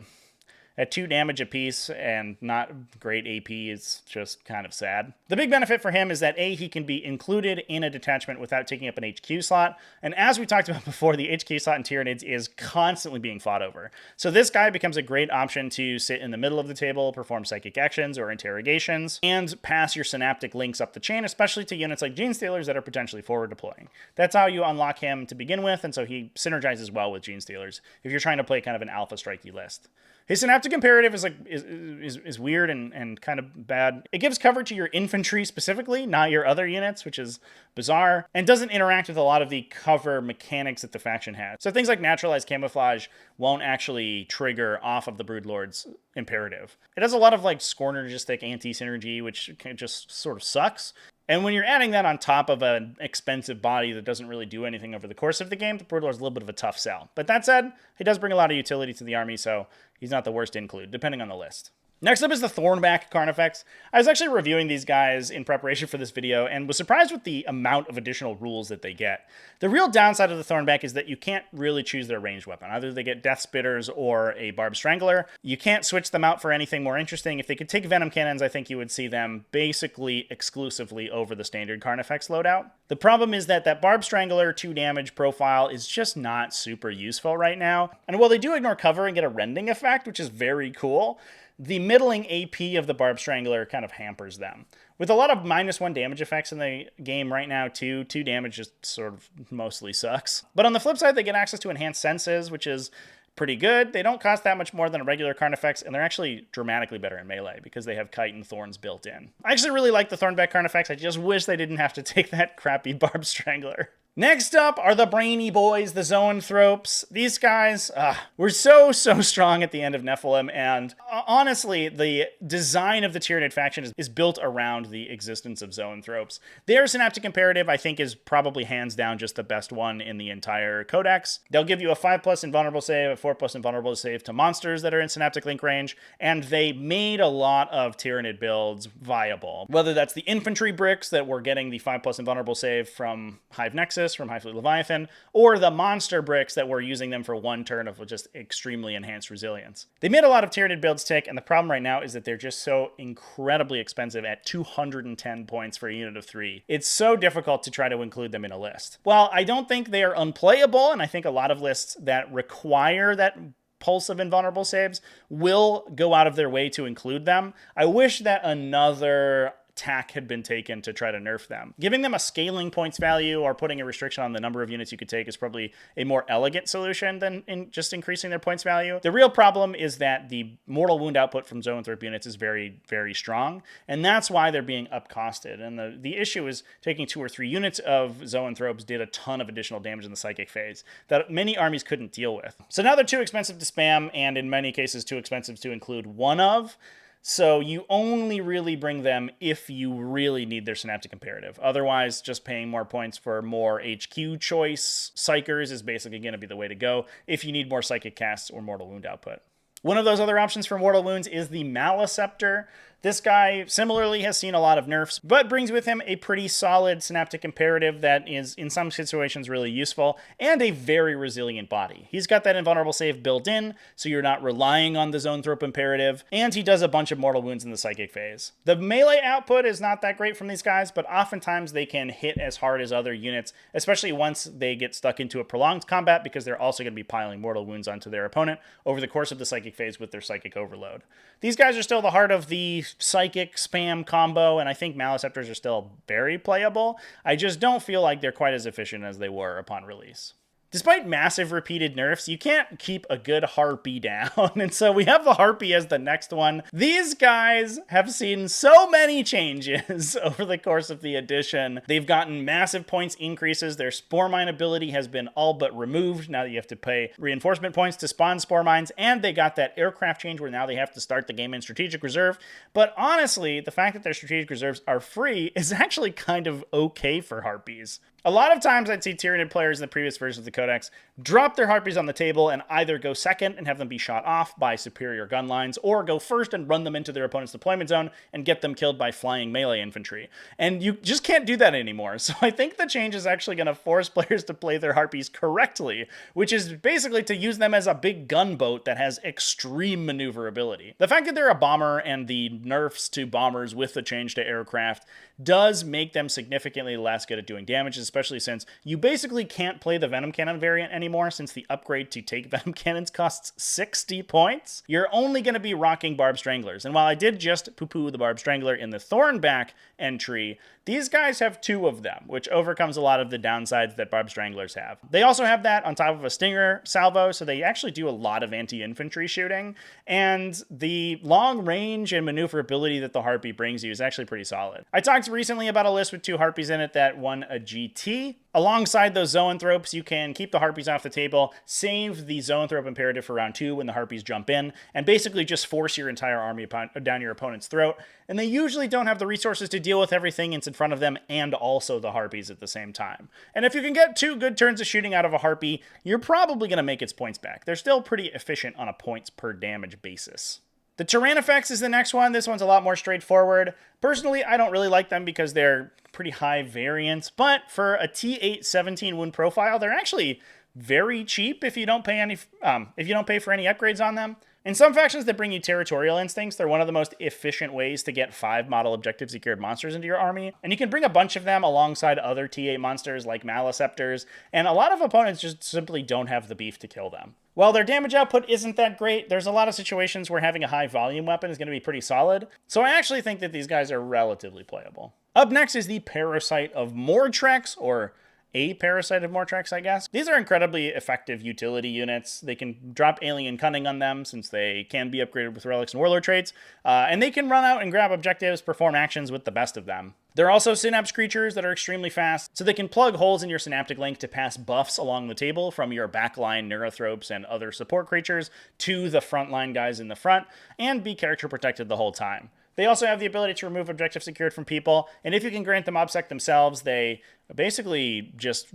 Speaker 1: at 2 damage apiece and not great AP is just kind of sad. The big benefit for him is that A, he can be included in a detachment without taking up an HQ slot. And as we talked about before, the HQ slot in Tyranids is constantly being fought over. So this guy becomes a great option to sit in the middle of the table, perform psychic actions or interrogations, and pass your synaptic links up the chain, especially to units like Genestealers that are potentially forward deploying. That's how you unlock him to begin with, and so he synergizes well with Genestealers if you're trying to play kind of an alpha strikey list. His synaptic imperative is weird and kind of bad. It gives cover to your infantry specifically, not your other units, which is bizarre, and doesn't interact with a lot of the cover mechanics that the faction has. So things like naturalized camouflage won't actually trigger off of the Broodlord's imperative. It has a lot of like scornergistic anti-synergy, which just sort of sucks. And when you're adding that on top of an expensive body that doesn't really do anything over the course of the game, the Broodlord's a little bit of a tough sell. But that said, he does bring a lot of utility to the army, so he's not the worst include, depending on the list. Next up is the Thornback Carnifex. I was actually reviewing these guys in preparation for this video and was surprised with the amount of additional rules that they get. The real downside of the Thornback is that you can't really choose their ranged weapon. Either they get Death Spitters or a Barbed Strangler. You can't switch them out for anything more interesting. If they could take Venom Cannons, I think you would see them basically exclusively over the standard Carnifex loadout. The problem is that that Barbed Strangler 2 damage profile is just not super useful right now. And while they do ignore cover and get a rending effect, which is very cool, the middling AP of the Barbed Strangler kind of hampers them. With a lot of -1 damage effects in the game right now, too, 2 damage just sort of mostly sucks. But on the flip side, they get access to Enhanced Senses, which is pretty good. They don't cost that much more than a regular Carnifex, and they're actually dramatically better in melee because they have Kite and Thorns built in. I actually really like the Thornback Carnifex. I just wish they didn't have to take that crappy Barbed Strangler. Next up are the brainy boys, the Zoanthropes. These guys were so strong at the end of Nephilim, and honestly, the design of the Tyranid faction is built around the existence of Zoanthropes. Their Synaptic Imperative, I think, is probably hands down just the best one in the entire codex. They'll give you a 5+ invulnerable save, a 4+ invulnerable save to monsters that are in Synaptic Link range, and they made a lot of Tyranid builds viable. Whether that's the infantry bricks that were getting the 5+ invulnerable save from Hive Nexus, from Hive Fleet Leviathan, or the monster bricks that were using them for 1 turn of just extremely enhanced resilience. They made a lot of Tyranid builds tick, and the problem right now is that they're just so incredibly expensive at 210 points for a unit of 3. It's so difficult to try to include them in a list. While I don't think they are unplayable, and I think a lot of lists that require that pulse of invulnerable saves will go out of their way to include them, I wish that another tack had been taken to try to nerf them. Giving them a scaling points value or putting a restriction on the number of units you could take is probably a more elegant solution than just increasing their points value. The real problem is that the mortal wound output from Zoanthrope units is very, very strong, and that's why they're being upcosted. And the issue is taking 2 or 3 units of Zoanthropes did a ton of additional damage in the psychic phase that many armies couldn't deal with. So now they're too expensive to spam, and in many cases too expensive to include one of. So you only really bring them if you really need their Synaptic Imperative. Otherwise, just paying more points for more HQ choice Psychers is basically going to be the way to go if you need more Psychic casts or Mortal Wound output. One of those other options for Mortal Wounds is the Maleceptor. This guy similarly has seen a lot of nerfs, but brings with him a pretty solid Synaptic Imperative that is, in some situations, really useful, and a very resilient body. He's got that invulnerable save built in, so you're not relying on the Zoanthrope Imperative, and he does a bunch of mortal wounds in the psychic phase. The melee output is not that great from these guys, but oftentimes they can hit as hard as other units, especially once they get stuck into a prolonged combat, because they're also going to be piling mortal wounds onto their opponent over the course of the psychic phase with their psychic overload. These guys are still the heart of the psychic spam combo, and I think Maleceptors are still very playable. I just don't feel like they're quite as efficient as they were upon release. Despite massive repeated nerfs, you can't keep a good Harpy down, and so we have the Harpy as the next one. These guys have seen so many changes over the course of the edition. They've gotten massive points increases. Their Spore Mine ability has been all but removed. Now that you have to pay reinforcement points to spawn Spore Mines, and they got that aircraft change where now they have to start the game in Strategic Reserve. But honestly, the fact that their Strategic Reserves are free is actually kind of okay for Harpies. A lot of times I'd see Tyranid players in the previous versions of the Codex drop their Harpies on the table and either go second and have them be shot off by superior gun lines, or go first and run them into their opponent's deployment zone and get them killed by flying melee infantry. And you just can't do that anymore. So I think the change is actually going to force players to play their Harpies correctly, which is basically to use them as a big gunboat that has extreme maneuverability. The fact that they're a bomber and the nerfs to bombers with the change to aircraft does make them significantly less good at doing damage, especially since you basically can't play the Venom Cannon variant anymore, since the upgrade to take Venom Cannons costs 60 points. You're only going to be rocking Barbed Stranglers, and while I did just poo-poo the Barbed Strangler in the Thornback entry, these guys have 2 of them, which overcomes a lot of the downsides that Barbed Stranglers have. They also have that on top of a Stinger salvo, so they actually do a lot of anti-infantry shooting, and the long range and maneuverability that the Harpy brings you is actually pretty solid. I talked recently about a list with 2 Harpies in it that won a GT. Alongside those Zoanthropes, you can keep the Harpies off the table, save the Zoanthrope Imperative for round 2 when the Harpies jump in, and basically just force your entire army down your opponent's throat. And they usually don't have the resources to deal with everything in front of them and also the Harpies at the same time. And if you can get 2 good turns of shooting out of a Harpy, you're probably going to make its points back. They're still pretty efficient on a points per damage basis. The Tyrannocyte is the next one. This one's a lot more straightforward. Personally, I don't really like them because they're pretty high variance, but for a T8 17 wound profile, they're actually very cheap if you don't pay for any upgrades on them. In some factions that bring you territorial instincts, they're one of the most efficient ways to get 5 model objective secured monsters into your army, and you can bring a bunch of them alongside other T8 monsters like Maliceptors, and a lot of opponents just simply don't have the beef to kill them. While their damage output isn't that great, there's a lot of situations where having a high volume weapon is going to be pretty solid, so I actually think that these guys are relatively playable. Up next is the Parasite of Mortrex, or a Parasite of Mortrex, I guess. These are incredibly effective utility units. They can drop Alien Cunning on them since they can be upgraded with Relics and Warlord traits, and they can run out and grab objectives, perform actions with the best of them. They're also Synapse creatures that are extremely fast, so they can plug holes in your Synaptic Link to pass buffs along the table from your backline Neurothropes and other support creatures to the frontline guys in the front, and be character protected the whole time. They also have the ability to remove objectives secured from people, and if you can grant them OBSEC themselves, they basically just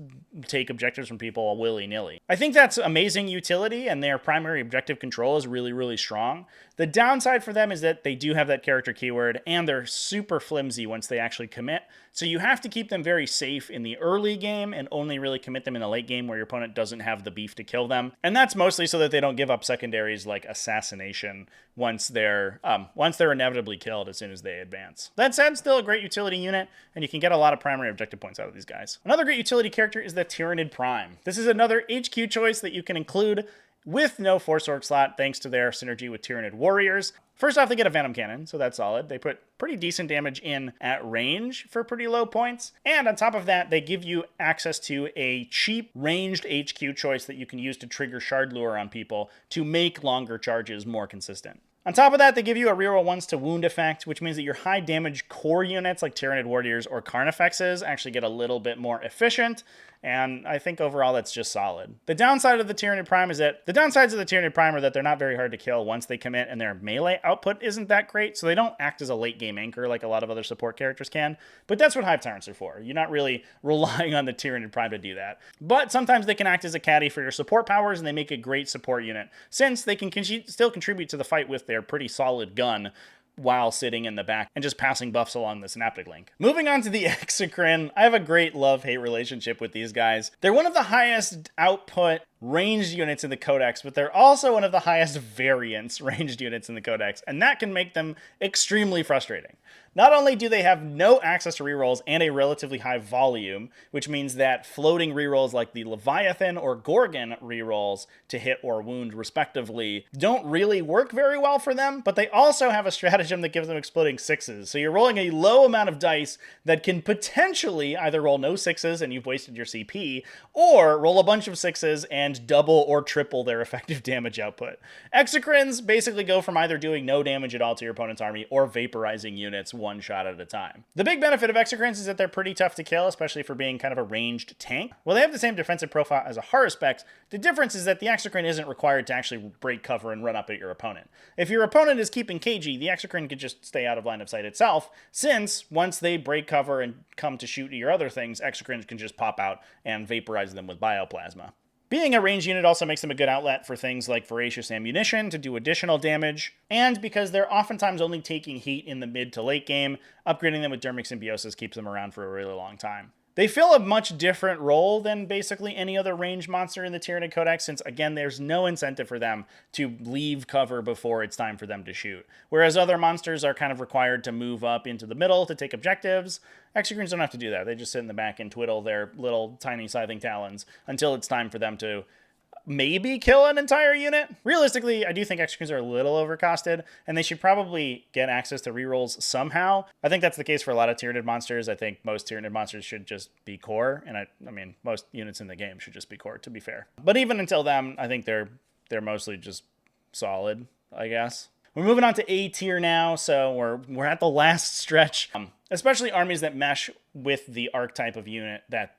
Speaker 1: take objectives from people willy-nilly. I think that's amazing utility, and their primary objective control is really, really strong. The downside for them is that they do have that character keyword, and they're super flimsy once they actually commit, so you have to keep them very safe in the early game and only really commit them in the late game where your opponent doesn't have the beef to kill them. And that's mostly so that they don't give up secondaries like Assassination once they're inevitably killed as soon as they advance. That said, still a great utility unit, and you can get a lot of primary objective points out of these guys. Another great utility character is the Tyranid Prime. This is another HQ choice that you can include with no Force Orc slot thanks to their synergy with Tyranid Warriors. First off, they get a Venom Cannon, so that's solid. They put pretty decent damage in at range for pretty low points. And on top of that, they give you access to a cheap ranged HQ choice that you can use to trigger Shard Lure on people to make longer charges more consistent. On top of that, they give you a reroll once to wound effect, which means that your high damage core units like Tyranid Warriors or Carnifexes actually get a little bit more efficient, and I think overall that's just solid. The downside of the Tyranid Prime is that the downsides of the Tyranid Prime are that they're not very hard to kill once they commit, and their melee output isn't that great, so they don't act as a late game anchor like a lot of other support characters can. But that's what Hive Tyrants are for. You're not really relying on the Tyranid Prime to do that. But sometimes they can act as a caddy for your support powers, and they make a great support unit, since they can still contribute to the fight with their pretty solid gun while sitting in the back and just passing buffs along the Synaptic Link. Moving on to the Exocrine, I have a great love-hate relationship with these guys. They're one of the highest output ranged units in the Codex, but they're also one of the highest variance ranged units in the Codex, and that can make them extremely frustrating. Not only do they have no access to rerolls and a relatively high volume, which means that floating rerolls like the Leviathan or Gorgon rerolls to hit or wound respectively don't really work very well for them, but they also have a stratagem that gives them exploding sixes. So you're rolling a low amount of dice that can potentially either roll no sixes and you've wasted your CP, or roll a bunch of sixes and double or triple their effective damage output. Exocrines basically go from either doing no damage at all to your opponent's army or vaporizing units one shot at a time. The big benefit of Exocrines is that they're pretty tough to kill, especially for being kind of a ranged tank. While they have the same defensive profile as a Haruspex, the difference is that the Exocrine isn't required to actually break cover and run up at your opponent. If your opponent is keeping cagey, the Exocrine can just stay out of line of sight itself, since once they break cover and come to shoot at your other things, Exocrines can just pop out and vaporize them with Bioplasma. Being a ranged unit also makes them a good outlet for things like Voracious Ammunition to do additional damage, and because they're oftentimes only taking heat in the mid to late game, upgrading them with Dermic Symbiosis keeps them around for a really long time. They fill a much different role than basically any other ranged monster in the Tyranid Codex, since again, there's no incentive for them to leave cover before it's time for them to shoot. Whereas other monsters are kind of required to move up into the middle to take objectives, Exocrines don't have to do that. They just sit in the back and twiddle their little tiny scything talons until it's time for them to maybe kill an entire unit. Realistically, I do think Exocrines are a little overcosted, and they should probably get access to rerolls somehow. I think that's the case for a lot of Tyranid monsters. I think most Tyranid monsters should just be core, and I mean, most units in the game should just be core, to be fair. But even until then, I think they're mostly just solid, I guess. We're moving on to A tier now, so we're at the last stretch. Especially armies that mesh with the archetype of unit that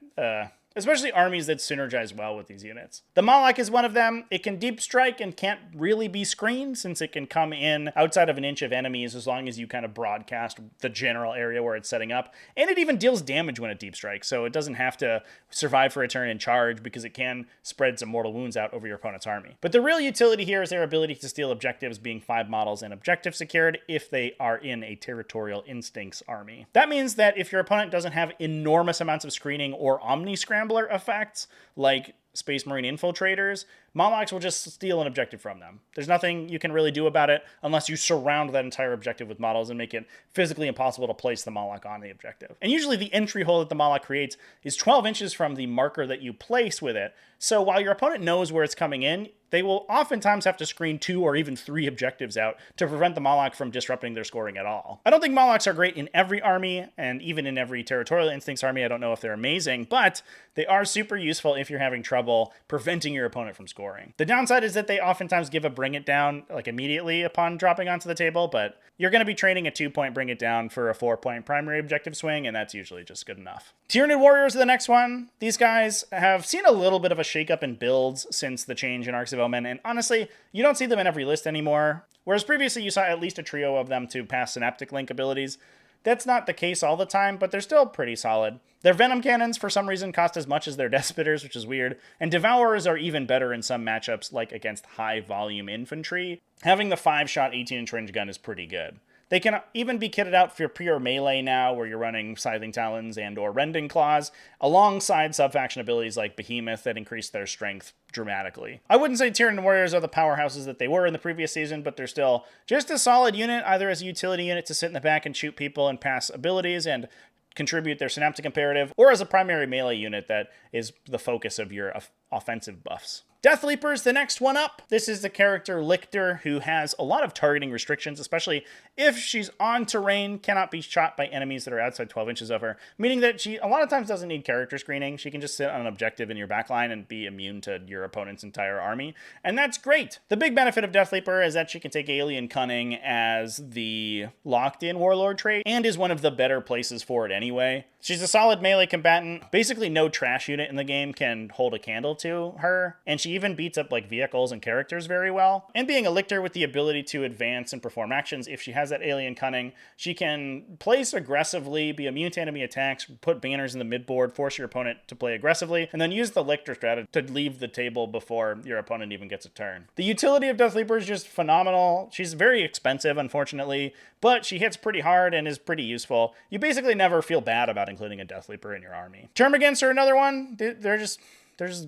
Speaker 1: especially armies that synergize well with these units. The Moloch is one of them. It can deep strike and can't really be screened since it can come in outside of an inch of enemies as long as you kind of broadcast the general area where it's setting up. And it even deals damage when it deep strikes, so it doesn't have to survive for a turn and charge because it can spread some mortal wounds out over your opponent's army. But the real utility here is their ability to steal objectives, being 5 models and objective secured if they are in a Territorial Instincts army. That means that if your opponent doesn't have enormous amounts of screening or Omni-Scrambler effects, like Space Marine Infiltrators, Molochs will just steal an objective from them. There's nothing you can really do about it unless you surround that entire objective with models and make it physically impossible to place the Moloch on the objective. And usually the entry hole that the Moloch creates is 12 inches from the marker that you place with it. So while your opponent knows where it's coming in, they will oftentimes have to screen 2 or even 3 objectives out to prevent the Moloch from disrupting their scoring at all. I don't think Molochs are great in every army, and even in every Territorial Instincts army, I don't know if they're amazing, but they are super useful if you're having trouble preventing your opponent from scoring. The downside is that they oftentimes give a bring it down like immediately upon dropping onto the table, but you're going to be training a 2-point bring it down for a 4-point primary objective swing, and that's usually just good enough. Tyranid Warriors are the next one. These guys have seen a little bit of a shakeup in builds since the change in Arks of Omen, and honestly, you don't see them in every list anymore. Whereas previously you saw at least a trio of them to pass Synaptic Link abilities. That's not the case all the time, but they're still pretty solid. Their Venom Cannons, for some reason, cost as much as their Death Spitters, which is weird, and Devourers are even better in some matchups, like against high-volume infantry. Having the 5-shot 18-inch range gun is pretty good. They can even be kitted out for pure melee now, where you're running Scything Talons and or Rending Claws, alongside sub-faction abilities like Behemoth that increase their strength dramatically. I wouldn't say Tyranid Warriors are the powerhouses that they were in the previous season, but they're still just a solid unit, either as a utility unit to sit in the back and shoot people and pass abilities and contribute their Synaptic Imperative, or as a primary melee unit that is the focus of your offensive buffs. Death Leaper's the next one up. This is the character Lictor, who has a lot of targeting restrictions, especially if she's on terrain, cannot be shot by enemies that are outside 12 inches of her, meaning that she a lot of times doesn't need character screening. She can just sit on an objective in your backline and be immune to your opponent's entire army, and that's great. The big benefit of Death Leaper is that she can take Alien Cunning as the locked-in Warlord trait, and is one of the better places for it anyway. She's a solid melee combatant. Basically no trash unit in the game can hold a candle to her, and she even beats up like vehicles and characters very well. And being a Lictor with the ability to advance and perform actions, if she has that Alien Cunning, she can place aggressively, be immune to enemy attacks, put banners in the midboard, force your opponent to play aggressively, and then use the Lictor strategy to leave the table before your opponent even gets a turn. The utility of Death Leaper is just phenomenal. She's very expensive, unfortunately, but she hits pretty hard and is pretty useful. You basically never feel bad about including a Death Leaper in your army. Termagants are another one. They're just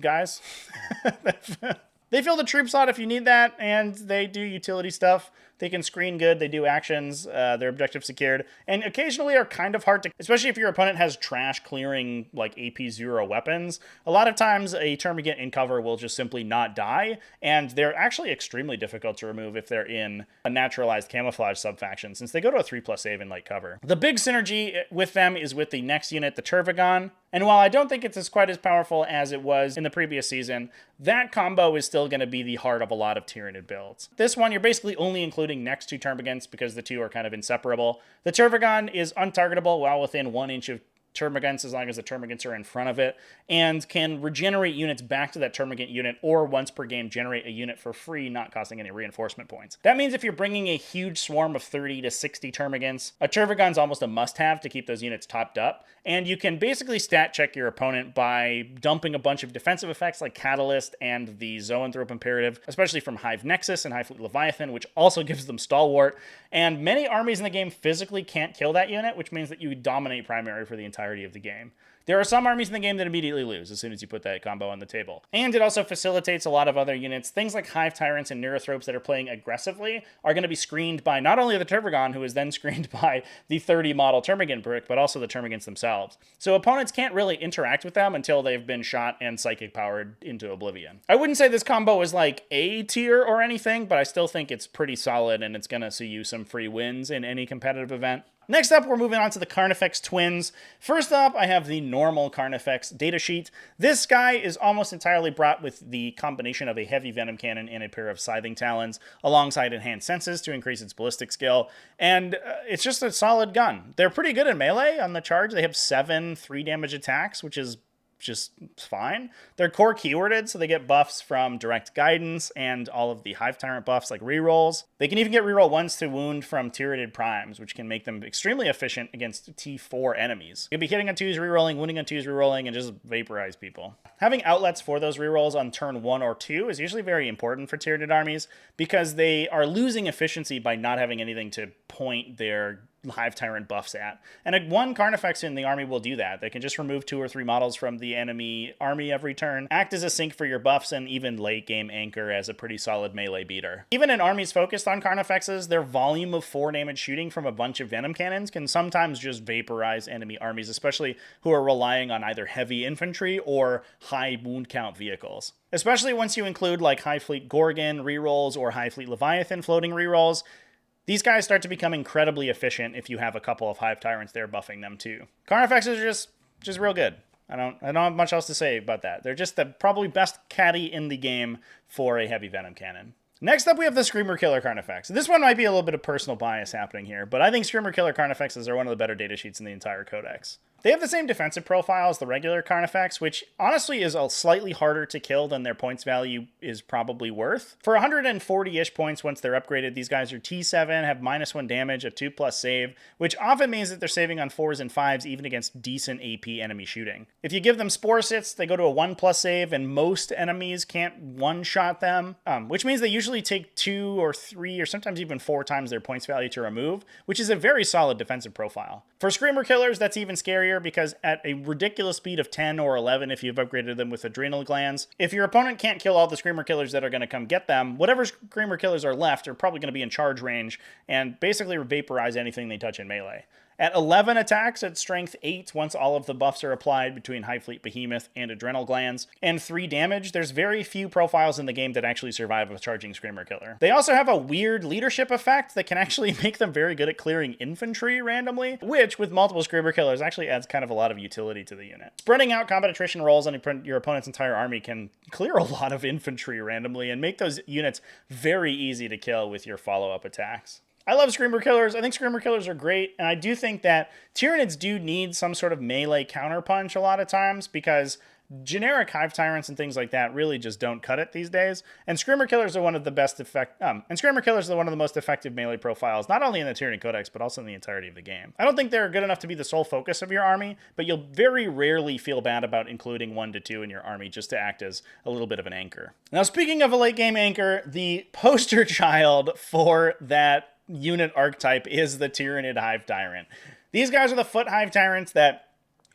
Speaker 1: guys. They fill the troop slot if you need that, and they do utility stuff. They can screen good, they do actions, they're objective secured, and occasionally are kind of hard to, especially if your opponent has trash clearing like AP0 weapons. A lot of times a Termagant in cover will just simply not die, and they're actually extremely difficult to remove if they're in a naturalized camouflage subfaction, since they go to a 3+ save in light cover. The big synergy with them is with the next unit, the Tervigon, and while I don't think it's quite as powerful as it was in the previous season, that combo is still going to be the heart of a lot of Tyranid builds. This one, you're basically only including next to Termagants because the two are kind of inseparable. The Tervigon is untargetable while within 1 inch of Termagants as long as the Termagants are in front of it, and can regenerate units back to that Termagant unit, or once per game generate a unit for free, not costing any reinforcement points. That means if you're bringing a huge swarm of 30 to 60 Termagants, a Tervigon's almost a must-have to keep those units topped up, and you can basically stat check your opponent by dumping a bunch of defensive effects like Catalyst and the Zoanthrope Imperative, especially from Hive Nexus and Hive Fleet Leviathan, which also gives them Stalwart, and many armies in the game physically can't kill that unit, which means that you dominate primary for the entirety of the game. There are some armies in the game that immediately lose as soon as you put that combo on the table. And it also facilitates a lot of other units. Things like Hive Tyrants and Neurothropes that are playing aggressively are going to be screened by not only the Tervigon, who is then screened by the 30 model Termagant brick, but also the Termagants themselves. So opponents can't really interact with them until they've been shot and psychic powered into oblivion. I wouldn't say this combo is like A tier or anything, but I still think it's pretty solid, and it's going to see you some free wins in any competitive event. Next up, we're moving on to the Carnifex twins. First up, I have the normal Carnifex datasheet. This guy is almost entirely brought with the combination of a heavy venom cannon and a pair of scything talons, alongside enhanced senses to increase its ballistic skill, and it's just a solid gun. They're pretty good in melee on the charge. They have 7 3 damage attacks, which is just fine. They're core keyworded, so they get buffs from direct guidance and all of the Hive Tyrant buffs like rerolls. They can even get reroll 1s to wound from Tyranid Primes, which can make them extremely efficient against T4 enemies. You'll be hitting on 2s, rerolling, wounding on 2s, rerolling, and just vaporize people. Having outlets for those rerolls on turn 1 or 2 is usually very important for Tyranid armies because they are losing efficiency by not having anything to point their Hive Tyrant buffs at. And one Carnifex in the army will do that. They can just remove 2 or 3 models from the enemy army every turn, act as a sink for your buffs, and even late game anchor as a pretty solid melee beater. Even in armies focused on Carnifexes, their volume of 4 damage shooting from a bunch of Venom Cannons can sometimes just vaporize enemy armies, especially who are relying on either heavy infantry or high wound count vehicles. Especially once you include like High Fleet Gorgon rerolls or High Fleet Leviathan floating rerolls. These guys start to become incredibly efficient if you have a couple of Hive Tyrants there buffing them too. Carnifexes are just real good. I don't have much else to say about that. They're just the probably best caddy in the game for a heavy Venom Cannon. Next up, we have the Screamer Killer Carnifex. This one might be a little bit of personal bias happening here, but I think Screamer Killer Carnifexes are one of the better datasheets in the entire codex. They have the same defensive profile as the regular Carnifex, which honestly is a slightly harder to kill than their points value is probably worth. For 140-ish points once they're upgraded, these guys are T7, have -1 damage, a 2+ save, which often means that they're saving on 4s and 5s even against decent AP enemy shooting. If you give them Sporocyst, they go to a 1+ save, and most enemies can't one-shot them, which means they usually take 2 or 3 or sometimes even 4 times their points value to remove, which is a very solid defensive profile. For Screamer Killers, that's even scarier because at a ridiculous speed of 10 or 11 if you've upgraded them with adrenal glands, if your opponent can't kill all the Screamer Killers that are going to come get them, whatever Screamer Killers are left are probably going to be in charge range and basically vaporize anything they touch in melee. At 11 attacks at strength 8, once all of the buffs are applied between High Fleet Behemoth and Adrenal Glands, and 3 damage, there's very few profiles in the game that actually survive a charging Screamer Killer. They also have a weird leadership effect that can actually make them very good at clearing infantry randomly, which, with multiple Screamer Killers, actually adds kind of a lot of utility to the unit. Spreading out combat attrition rolls on your opponent's entire army can clear a lot of infantry randomly and make those units very easy to kill with your follow-up attacks. I love Screamer Killers. I think Screamer Killers are great, and I do think that Tyranids do need some sort of melee counterpunch a lot of times because generic Hive Tyrants and things like that really just don't cut it these days. And Screamer Killers are one of the most effective melee profiles, not only in the Tyranid Codex, but also in the entirety of the game. I don't think they're good enough to be the sole focus of your army, but you'll very rarely feel bad about including 1 to 2 in your army just to act as a little bit of an anchor. Now, speaking of a late game anchor, the poster child for that unit archetype is the Tyranid Hive Tyrant. These guys are the foot Hive Tyrants that,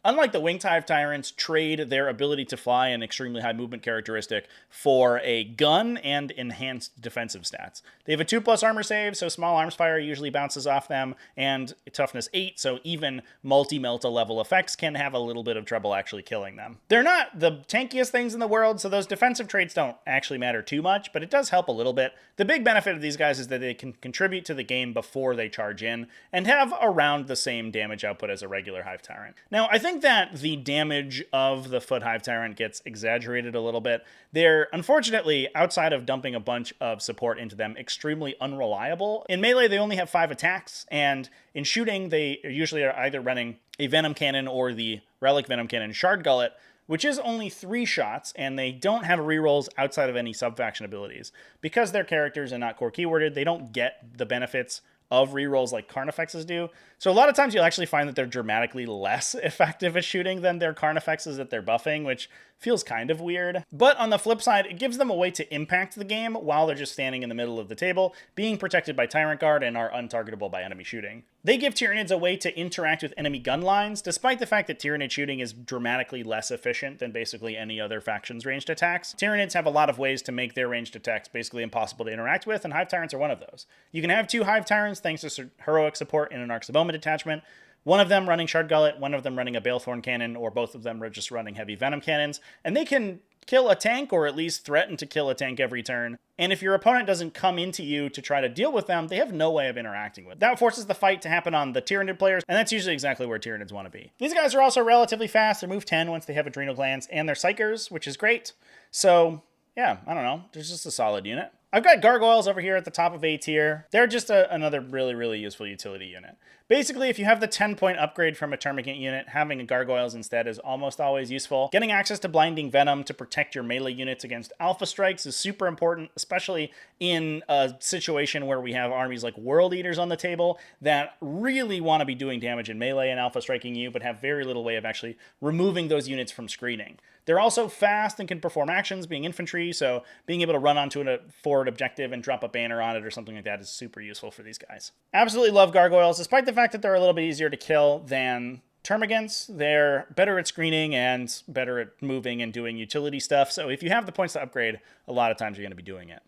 Speaker 1: unlike the winged Hive Tyrants, trade their ability to fly and extremely high movement characteristic for a gun and enhanced defensive stats. They have a 2+ armor save, so small arms fire usually bounces off them, and toughness 8, so even multi-melta level effects can have a little bit of trouble actually killing them. They're not the tankiest things in the world, so those defensive traits don't actually matter too much, but it does help a little bit. The big benefit of these guys is that they can contribute to the game before they charge in, and have around the same damage output as a regular Hive Tyrant. Now, I think that the damage of the foot Hive Tyrant gets exaggerated a little bit. They're, unfortunately, outside of dumping a bunch of support into them, extremely unreliable. In melee, they only have 5 attacks, and in shooting, they usually are either running a Venom Cannon or the Relic Venom Cannon Shard Gullet, which is only 3 shots, and they don't have rerolls outside of any sub-faction abilities. Because their characters are not core keyworded, they don't get the benefits of rerolls like Carnifexes do. So a lot of times you'll actually find that they're dramatically less effective at shooting than their Carnifexes that they're buffing, which feels kind of weird. But on the flip side, it gives them a way to impact the game while they're just standing in the middle of the table, being protected by Tyrant Guard and are untargetable by enemy shooting. They give Tyranids a way to interact with enemy gun lines, despite the fact that Tyranid shooting is dramatically less efficient than basically any other faction's ranged attacks. Tyranids have a lot of ways to make their ranged attacks basically impossible to interact with, and Hive Tyrants are one of those. You can have 2 Hive Tyrants thanks to heroic support in an Arks of Omen detachment, one of them running Shard Gullet, one of them running a Balethorn Cannon, or both of them are just running heavy Venom Cannons, and they can kill a tank, or at least threaten to kill a tank every turn. And if your opponent doesn't come into you to try to deal with them, they have no way of interacting with them. That forces the fight to happen on the Tyranid players, and that's usually exactly where Tyranids want to be. These guys are also relatively fast. They're move 10 once they have Adrenal Glands, and they're Psychers, which is great. So, yeah, I don't know. They're just a solid unit. I've got Gargoyles over here at the top of A tier. They're just another really, really useful utility unit. Basically, if you have the 10-point upgrade from a Termagant unit, having a Gargoyles instead is almost always useful. Getting access to Blinding Venom to protect your melee units against Alpha Strikes is super important, especially in a situation where we have armies like World Eaters on the table that really want to be doing damage in melee and Alpha Striking you, but have very little way of actually removing those units from screening. They're also fast and can perform actions, being infantry, so being able to run onto a forward objective and drop a banner on it or something like that is super useful for these guys. Absolutely love Gargoyles, despite the fact that they're a little bit easier to kill than Termagants. They're better at screening and better at moving and doing utility stuff, so if you have the points to upgrade, a lot of times you're going to be doing it.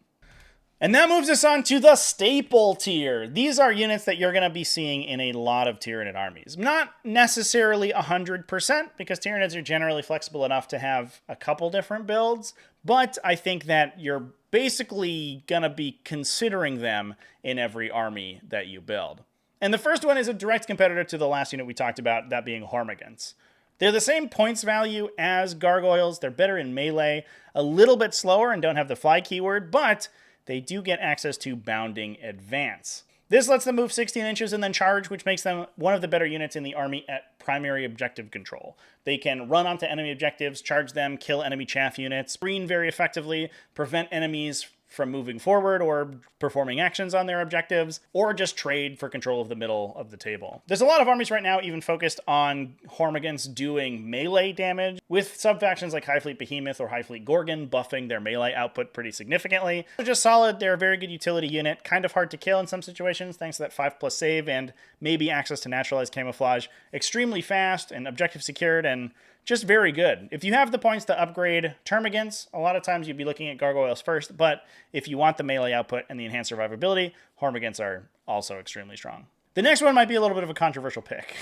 Speaker 1: And that moves us on to the staple tier. These are units that you're going to be seeing in a lot of Tyranid armies. Not necessarily 100%, because Tyranids are generally flexible enough to have a couple different builds, but I think that you're basically going to be considering them in every army that you build. And the first one is a direct competitor to the last unit we talked about, that being Hormagaunts. They're the same points value as Gargoyles. They're better in melee, a little bit slower, and don't have the fly keyword, but they do get access to Bounding Advance. This lets them move 16 inches and then charge, which makes them one of the better units in the army at primary objective control. They can run onto enemy objectives, charge them, kill enemy chaff units, screen very effectively, prevent enemies from moving forward or performing actions on their objectives, or just trade for control of the middle of the table. There's a lot of armies right now even focused on Hormagaunts doing melee damage, with sub-factions like High Fleet Behemoth or High Fleet Gorgon buffing their melee output pretty significantly. They're just solid, they're a very good utility unit, kind of hard to kill in some situations thanks to that 5+ save and maybe access to naturalized camouflage. Extremely fast and objective secured and just very good. If you have the points to upgrade Termagants, a lot of times you'd be looking at Gargoyles first, but if you want the melee output and the enhanced survivability, Hormagaunts are also extremely strong. The next one might be a little bit of a controversial pick,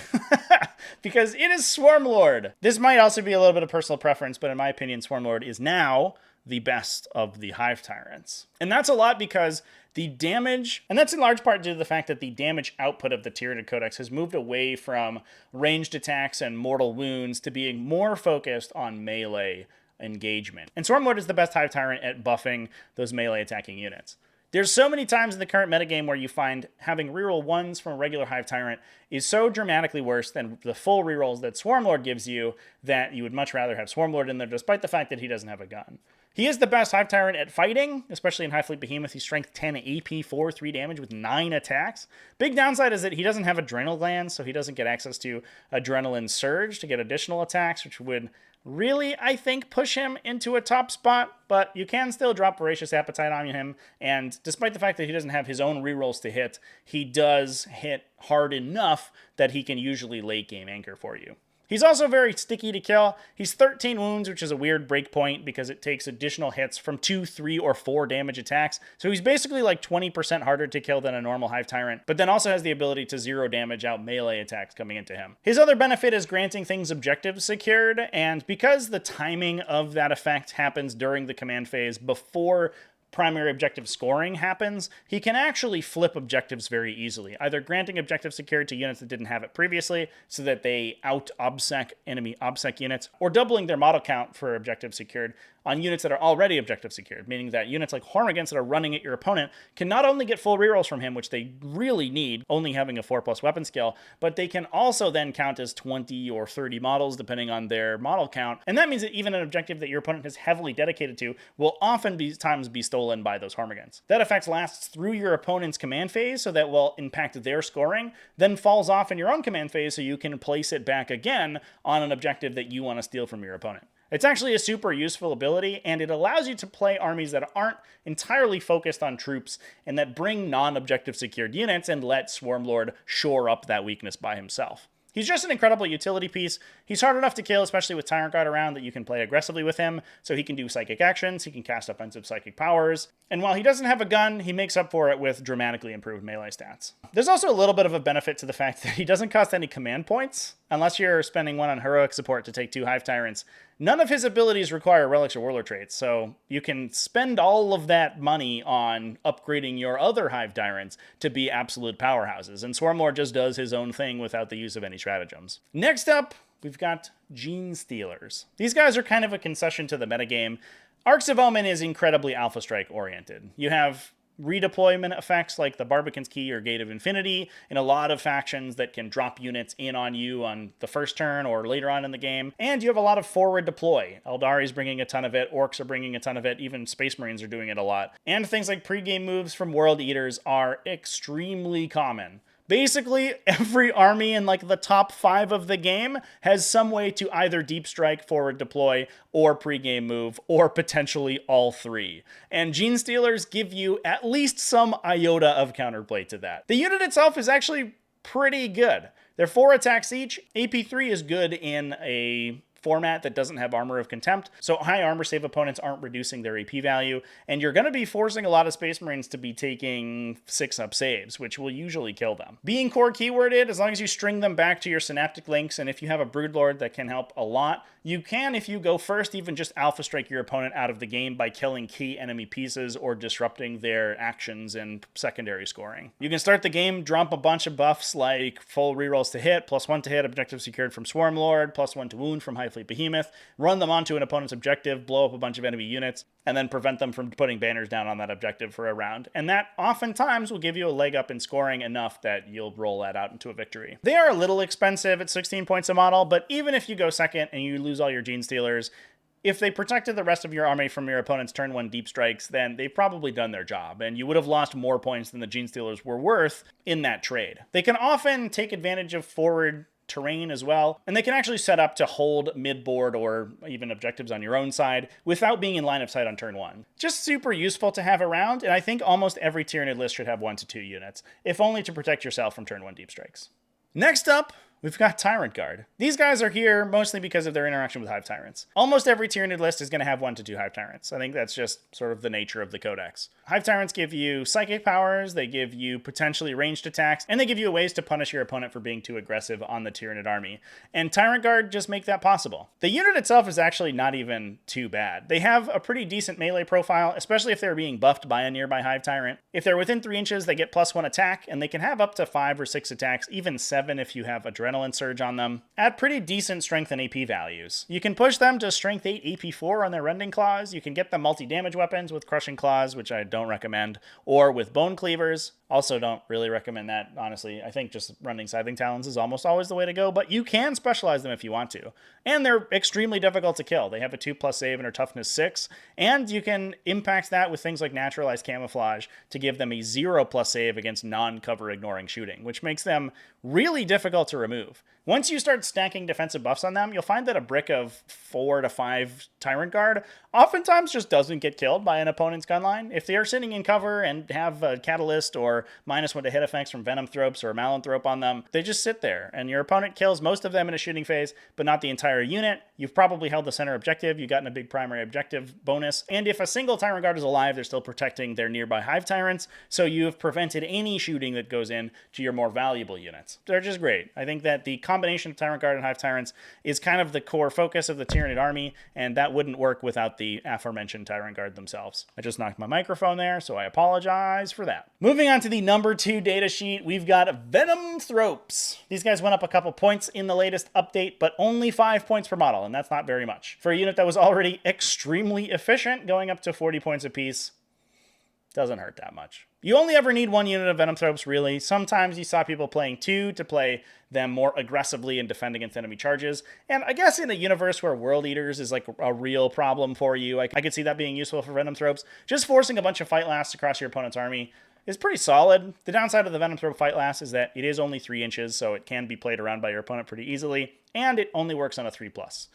Speaker 1: because it is Swarmlord. This might also be a little bit of personal preference, but in my opinion, Swarmlord is now the best of the Hive Tyrants. And that's a lot because the damage, and that's in large part due to the fact that the damage output of the Tyranid Codex has moved away from ranged attacks and mortal wounds to being more focused on melee engagement. And Swarmlord is the best Hive Tyrant at buffing those melee attacking units. There's so many times in the current metagame where you find having reroll 1s from a regular Hive Tyrant is so dramatically worse than the full rerolls that Swarmlord gives you that you would much rather have Swarmlord in there, despite the fact that he doesn't have a gun. He is the best Hive Tyrant at fighting, especially in High Fleet Behemoth. He's strength 10, AP 4, 3 damage with 9 attacks. Big downside is that he doesn't have adrenal glands, so he doesn't get access to Adrenaline Surge to get additional attacks, which would really, I think, push him into a top spot, but you can still drop Voracious Appetite on him, and despite the fact that he doesn't have his own rerolls to hit, he does hit hard enough that he can usually late game anchor for you. He's also very sticky to kill. He's 13 wounds, which is a weird breakpoint because it takes additional hits from 2, 3, or 4 damage attacks. So he's basically like 20% harder to kill than a normal Hive Tyrant, but then also has the ability to 0 damage out melee attacks coming into him. His other benefit is granting things objectives secured, and because the timing of that effect happens during the command phase before primary objective scoring happens, he can actually flip objectives very easily, either granting objective secured to units that didn't have it previously so that they out-obsec enemy obsec units, or doubling their model count for objective secured on units that are already objective secured, meaning that units like Hormagaunts that are running at your opponent can not only get full rerolls from him, which they really need, only having a 4+ weapon skill, but they can also then count as 20 or 30 models depending on their model count, and that means that even an objective that your opponent is heavily dedicated to will often be stolen by those Hormagaunts. That effect lasts through your opponent's command phase, so that will impact their scoring, then falls off in your own command phase so you can place it back again on an objective that you want to steal from your opponent. It's actually a super useful ability, and it allows you to play armies that aren't entirely focused on troops and that bring non-objective secured units and let Swarmlord shore up that weakness by himself. He's just an incredible utility piece. He's hard enough to kill, especially with Tyrant Guard around, that you can play aggressively with him, so he can do psychic actions, he can cast offensive psychic powers, and while he doesn't have a gun, he makes up for it with dramatically improved melee stats. There's also a little bit of a benefit to the fact that he doesn't cost any command points, unless you're spending one on heroic support to take 2 Hive Tyrants. None of his abilities require relics or warlord traits, so you can spend all of that money on upgrading your other Hive Tyrants to be absolute powerhouses, and Swarmlord just does his own thing without the use of any stratagems. Next up, we've got Gene Stealers. These guys are kind of a concession to the metagame. Arks of Omen is incredibly Alpha Strike oriented. You have redeployment effects like the Barbican's Key or Gate of Infinity in a lot of factions that can drop units in on you on the first turn or later on in the game. And you have a lot of forward deploy. Eldari's bringing a ton of it, Orcs are bringing a ton of it, even Space Marines are doing it a lot. And things like pre-game moves from World Eaters are extremely common. Basically, every army in like the top 5 of the game has some way to either deep strike, forward deploy, or pregame move, or potentially all 3. And Gene Stealers give you at least some iota of counterplay to that. The unit itself is actually pretty good. They're 4 attacks each. AP3 is good in a format that doesn't have Armor of Contempt, so high armor save opponents aren't reducing their AP value, and you're going to be forcing a lot of Space Marines to be taking 6-up saves, which will usually kill them. Being core keyworded, as long as you string them back to your synaptic links, and if you have a Broodlord that can help a lot, you can, if you go first, even just alpha strike your opponent out of the game by killing key enemy pieces or disrupting their actions and secondary scoring. You can start the game, drop a bunch of buffs like full rerolls to hit, +1 to hit, objective secured from Swarmlord, +1 to wound from High Fleet Behemoth, run them onto an opponent's objective, blow up a bunch of enemy units, and then prevent them from putting banners down on that objective for a round. And that oftentimes will give you a leg up in scoring enough that you'll roll that out into a victory. They are a little expensive at 16 points a model, but even if you go second and you lose all your Gene Stealers, if they protected the rest of your army from your opponent's turn 1 deep strikes, then they've probably done their job, and you would have lost more points than the Gene Stealers were worth in that trade. They can often take advantage of forward terrain as well, and they can actually set up to hold mid-board or even objectives on your own side without being in line of sight on turn 1. Just super useful to have around, and I think almost every Tyranid list should have 1 to 2 units, if only to protect yourself from turn 1 deep strikes. Next up, we've got Tyrant Guard. These guys are here mostly because of their interaction with Hive Tyrants. Almost every Tyranid list is going to have 1 to 2 Hive Tyrants. I think that's just sort of the nature of the codex. Hive Tyrants give you psychic powers, they give you potentially ranged attacks, and they give you ways to punish your opponent for being too aggressive on the Tyranid army. And Tyrant Guard just make that possible. The unit itself is actually not even too bad. They have a pretty decent melee profile, especially if they're being buffed by a nearby Hive Tyrant. If they're within 3 inches, they get +1 attack, and they can have up to 5 or 6 attacks, even 7 if you have Adrenaline Surge on them, at pretty decent strength and AP values. You can push them to strength 8, AP 4 on their Rending Claws. You can get them multi-damage weapons with Crushing Claws, which I don't recommend, or with Bone Cleavers. Also don't really recommend that, honestly. I think just running Scything Talons is almost always the way to go, but you can specialize them if you want to. And they're extremely difficult to kill. They have a 2+ save and are toughness 6, and you can impact that with things like Naturalized Camouflage to give them a 0+ save against non-cover ignoring shooting, which makes them really difficult to remove. Once you start stacking defensive buffs on them, you'll find that a brick of 4 to 5 Tyrant Guard oftentimes just doesn't get killed by an opponent's gunline. If they are sitting in cover and have a Catalyst or -1 to hit effects from Venomthropes or Malanthrope on them, they just sit there, and your opponent kills most of them in a shooting phase, but not the entire unit. You've probably held the center objective, you've gotten a big primary objective bonus, and if a single Tyrant Guard is alive, they're still protecting their nearby Hive Tyrants, so you've prevented any shooting that goes in to your more valuable units. They're just great. I think that the combination of Tyrant Guard and Hive Tyrants is kind of the core focus of the Tyranid army, and that wouldn't work without the aforementioned Tyrant Guard themselves. I just knocked my microphone there, so I apologize for that. Moving on to the number 2 data sheet, we've got Venomthropes. These guys went up a couple points in the latest update, but only 5 points per model, and that's not very much. For a unit that was already extremely efficient, going up to 40 points apiece doesn't hurt that much. You only ever need 1 unit of Venomthropes, really. Sometimes you saw people playing 2 to play them more aggressively and defend against enemy charges. And I guess in a universe where World Eaters is like a real problem for you, I could see that being useful for Venomthropes. Just forcing a bunch of fight lasts across your opponent's army is pretty solid. The downside of the Venomthrope fight last is that it is only 3 inches, so it can be played around by your opponent pretty easily, and it only works on a 3+.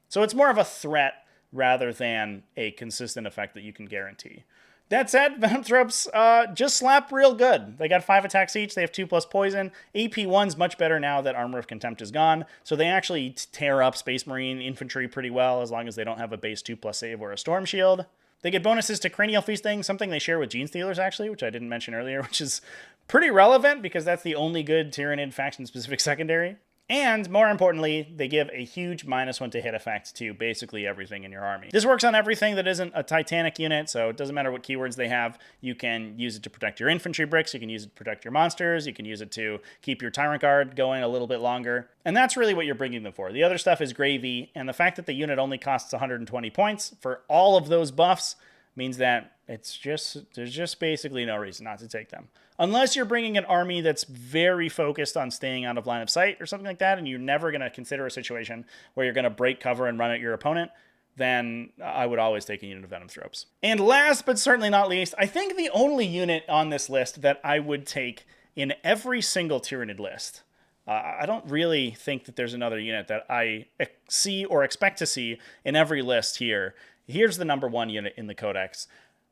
Speaker 1: So it's more of a threat rather than a consistent effect that you can guarantee. That said, Venomthropes just slap real good. They got 5 attacks each, they have 2+ poison. AP1's much better now that Armor of Contempt is gone, so they actually tear up Space Marine infantry pretty well as long as they don't have a base 2+ save or a Storm Shield. They get bonuses to Cranial Feasting, something they share with Gene Stealers actually, which I didn't mention earlier, which is pretty relevant because that's the only good Tyranid faction-specific secondary. And more importantly, they give a huge -1 to hit effect to basically everything in your army. This works on everything that isn't a Titanic unit, so it doesn't matter what keywords they have. You can use it to protect your infantry bricks, you can use it to protect your monsters, you can use it to keep your Tyrant Guard going a little bit longer. And that's really what you're bringing them for. The other stuff is gravy, and the fact that the unit only costs 120 points for all of those buffs means that there's just basically no reason not to take them. Unless you're bringing an army that's very focused on staying out of line of sight or something like that, and you're never going to consider a situation where you're going to break cover and run at your opponent, then I would always take a unit of Venomthropes. And last but certainly not least, I think the only unit on this list that I would take in every single Tyranid list. I don't really think that there's another unit that I see or expect to see in every list here. Here's the number one unit in the Codex,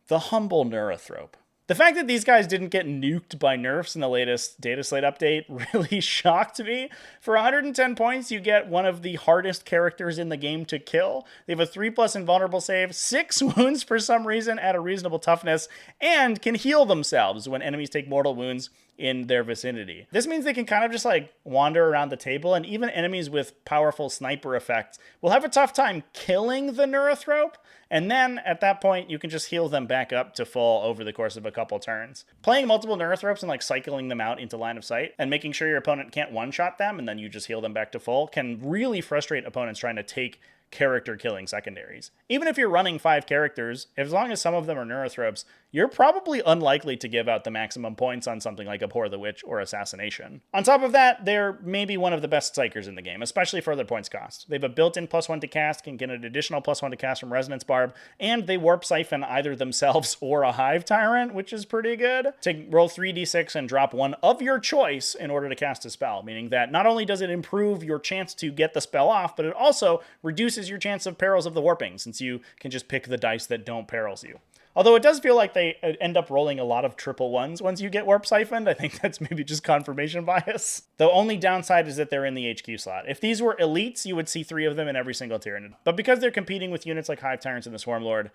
Speaker 1: the Humble Neurothrope. The fact that these guys didn't get nuked by nerfs in the latest data slate update really shocked me. For 110 points, you get one of the hardest characters in the game to kill. They have a 3+ invulnerable save, 6 wounds for some reason at a reasonable toughness, and can heal themselves when enemies take mortal wounds in their vicinity. This means they can kind of just like wander around the table, and even enemies with powerful sniper effects will have a tough time killing the Neurothrope, and then at that point you can just heal them back up to full over the course of a couple turns. Playing multiple Neurothropes and like cycling them out into line of sight and making sure your opponent can't one-shot them and then you just heal them back to full can really frustrate opponents trying to take character killing secondaries. Even if you're running 5 characters, as long as some of them are Neurothropes, you're probably unlikely to give out the maximum points on something like Abhor the Witch or Assassination. On top of that, they're maybe one of the best psychers in the game, especially for their points cost. They have a built-in +1 to cast, can get an additional +1 to cast from Resonance Barb, and they warp siphon either themselves or a Hive Tyrant, which is pretty good. To roll 3d6 and drop one of your choice in order to cast a spell, meaning that not only does it improve your chance to get the spell off, but it also reduces your chance of perils of the warping, since you can just pick the dice that don't perils you. Although it does feel like they end up rolling a lot of triple ones once you get warp siphoned. I think that's maybe just confirmation bias. The only downside is that they're in the HQ slot. If these were elites, you would see 3 of them in every single Tyranid. But because they're competing with units like Hive Tyrants and the Swarmlord,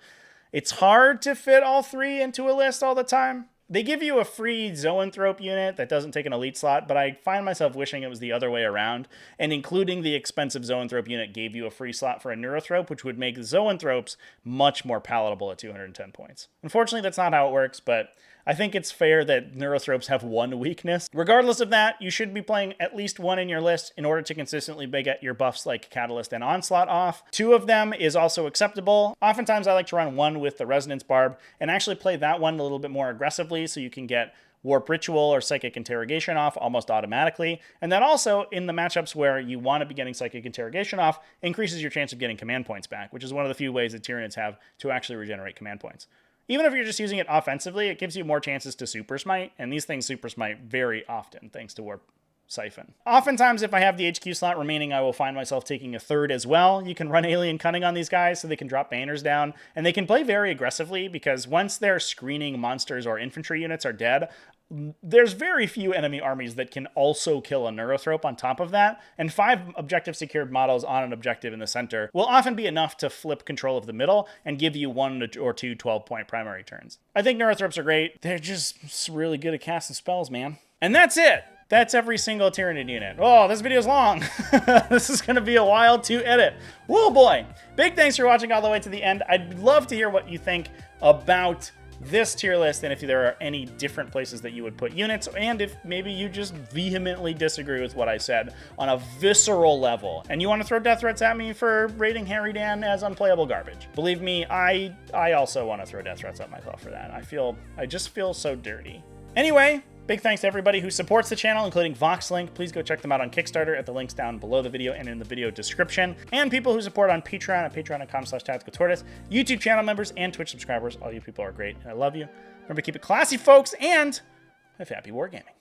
Speaker 1: it's hard to fit all 3 into a list all the time. They give you a free Zoanthrope unit that doesn't take an elite slot, but I find myself wishing it was the other way around, and including the expensive Zoanthrope unit gave you a free slot for a Neurothrope, which would make Zoanthropes much more palatable at 210 points. Unfortunately, that's not how it works, but I think it's fair that Neurothropes have one weakness. Regardless of that, you should be playing at least 1 in your list in order to consistently get your buffs like Catalyst and Onslaught off. 2 of them is also acceptable. Oftentimes I like to run 1 with the Resonance Barb and actually play that one a little bit more aggressively so you can get Warp Ritual or Psychic Interrogation off almost automatically. And that also, in the matchups where you want to be getting Psychic Interrogation off, increases your chance of getting command points back, which is one of the few ways that Tyranids have to actually regenerate command points. Even if you're just using it offensively, it gives you more chances to Super Smite, and these things Super Smite very often, thanks to Warp Siphon. Oftentimes, if I have the HQ slot remaining, I will find myself taking a 3rd as well. You can run Alien Cunning on these guys so they can drop banners down, and they can play very aggressively because once their screening monsters or infantry units are dead, there's very few enemy armies that can also kill a Neurothrope on top of that, and 5 objective secured models on an objective in the center will often be enough to flip control of the middle and give you 1 or 2 12-point primary turns. I think Neurothropes are great. They're just really good at casting spells, man. And that's it! That's every single Tyranid unit. Oh, this video's long. This is going to be a while to edit. Whoa, boy. Big thanks for watching all the way to the end. I'd love to hear what you think about this tier list and if there are any different places that you would put units, and if maybe you just vehemently disagree with what I said on a visceral level and you want to throw death threats at me for rating Harry Dan as unplayable garbage. Believe me, I also want to throw death threats at myself for that. I just feel so dirty. Anyway, big thanks to everybody who supports the channel, including VoxLink. Please go check them out on Kickstarter at the links down below the video and in the video description. And people who support on Patreon at patreon.com/tacticaltortoise, YouTube channel members, and Twitch subscribers. All you people are great, and I love you. Remember to keep it classy, folks, and have happy wargaming.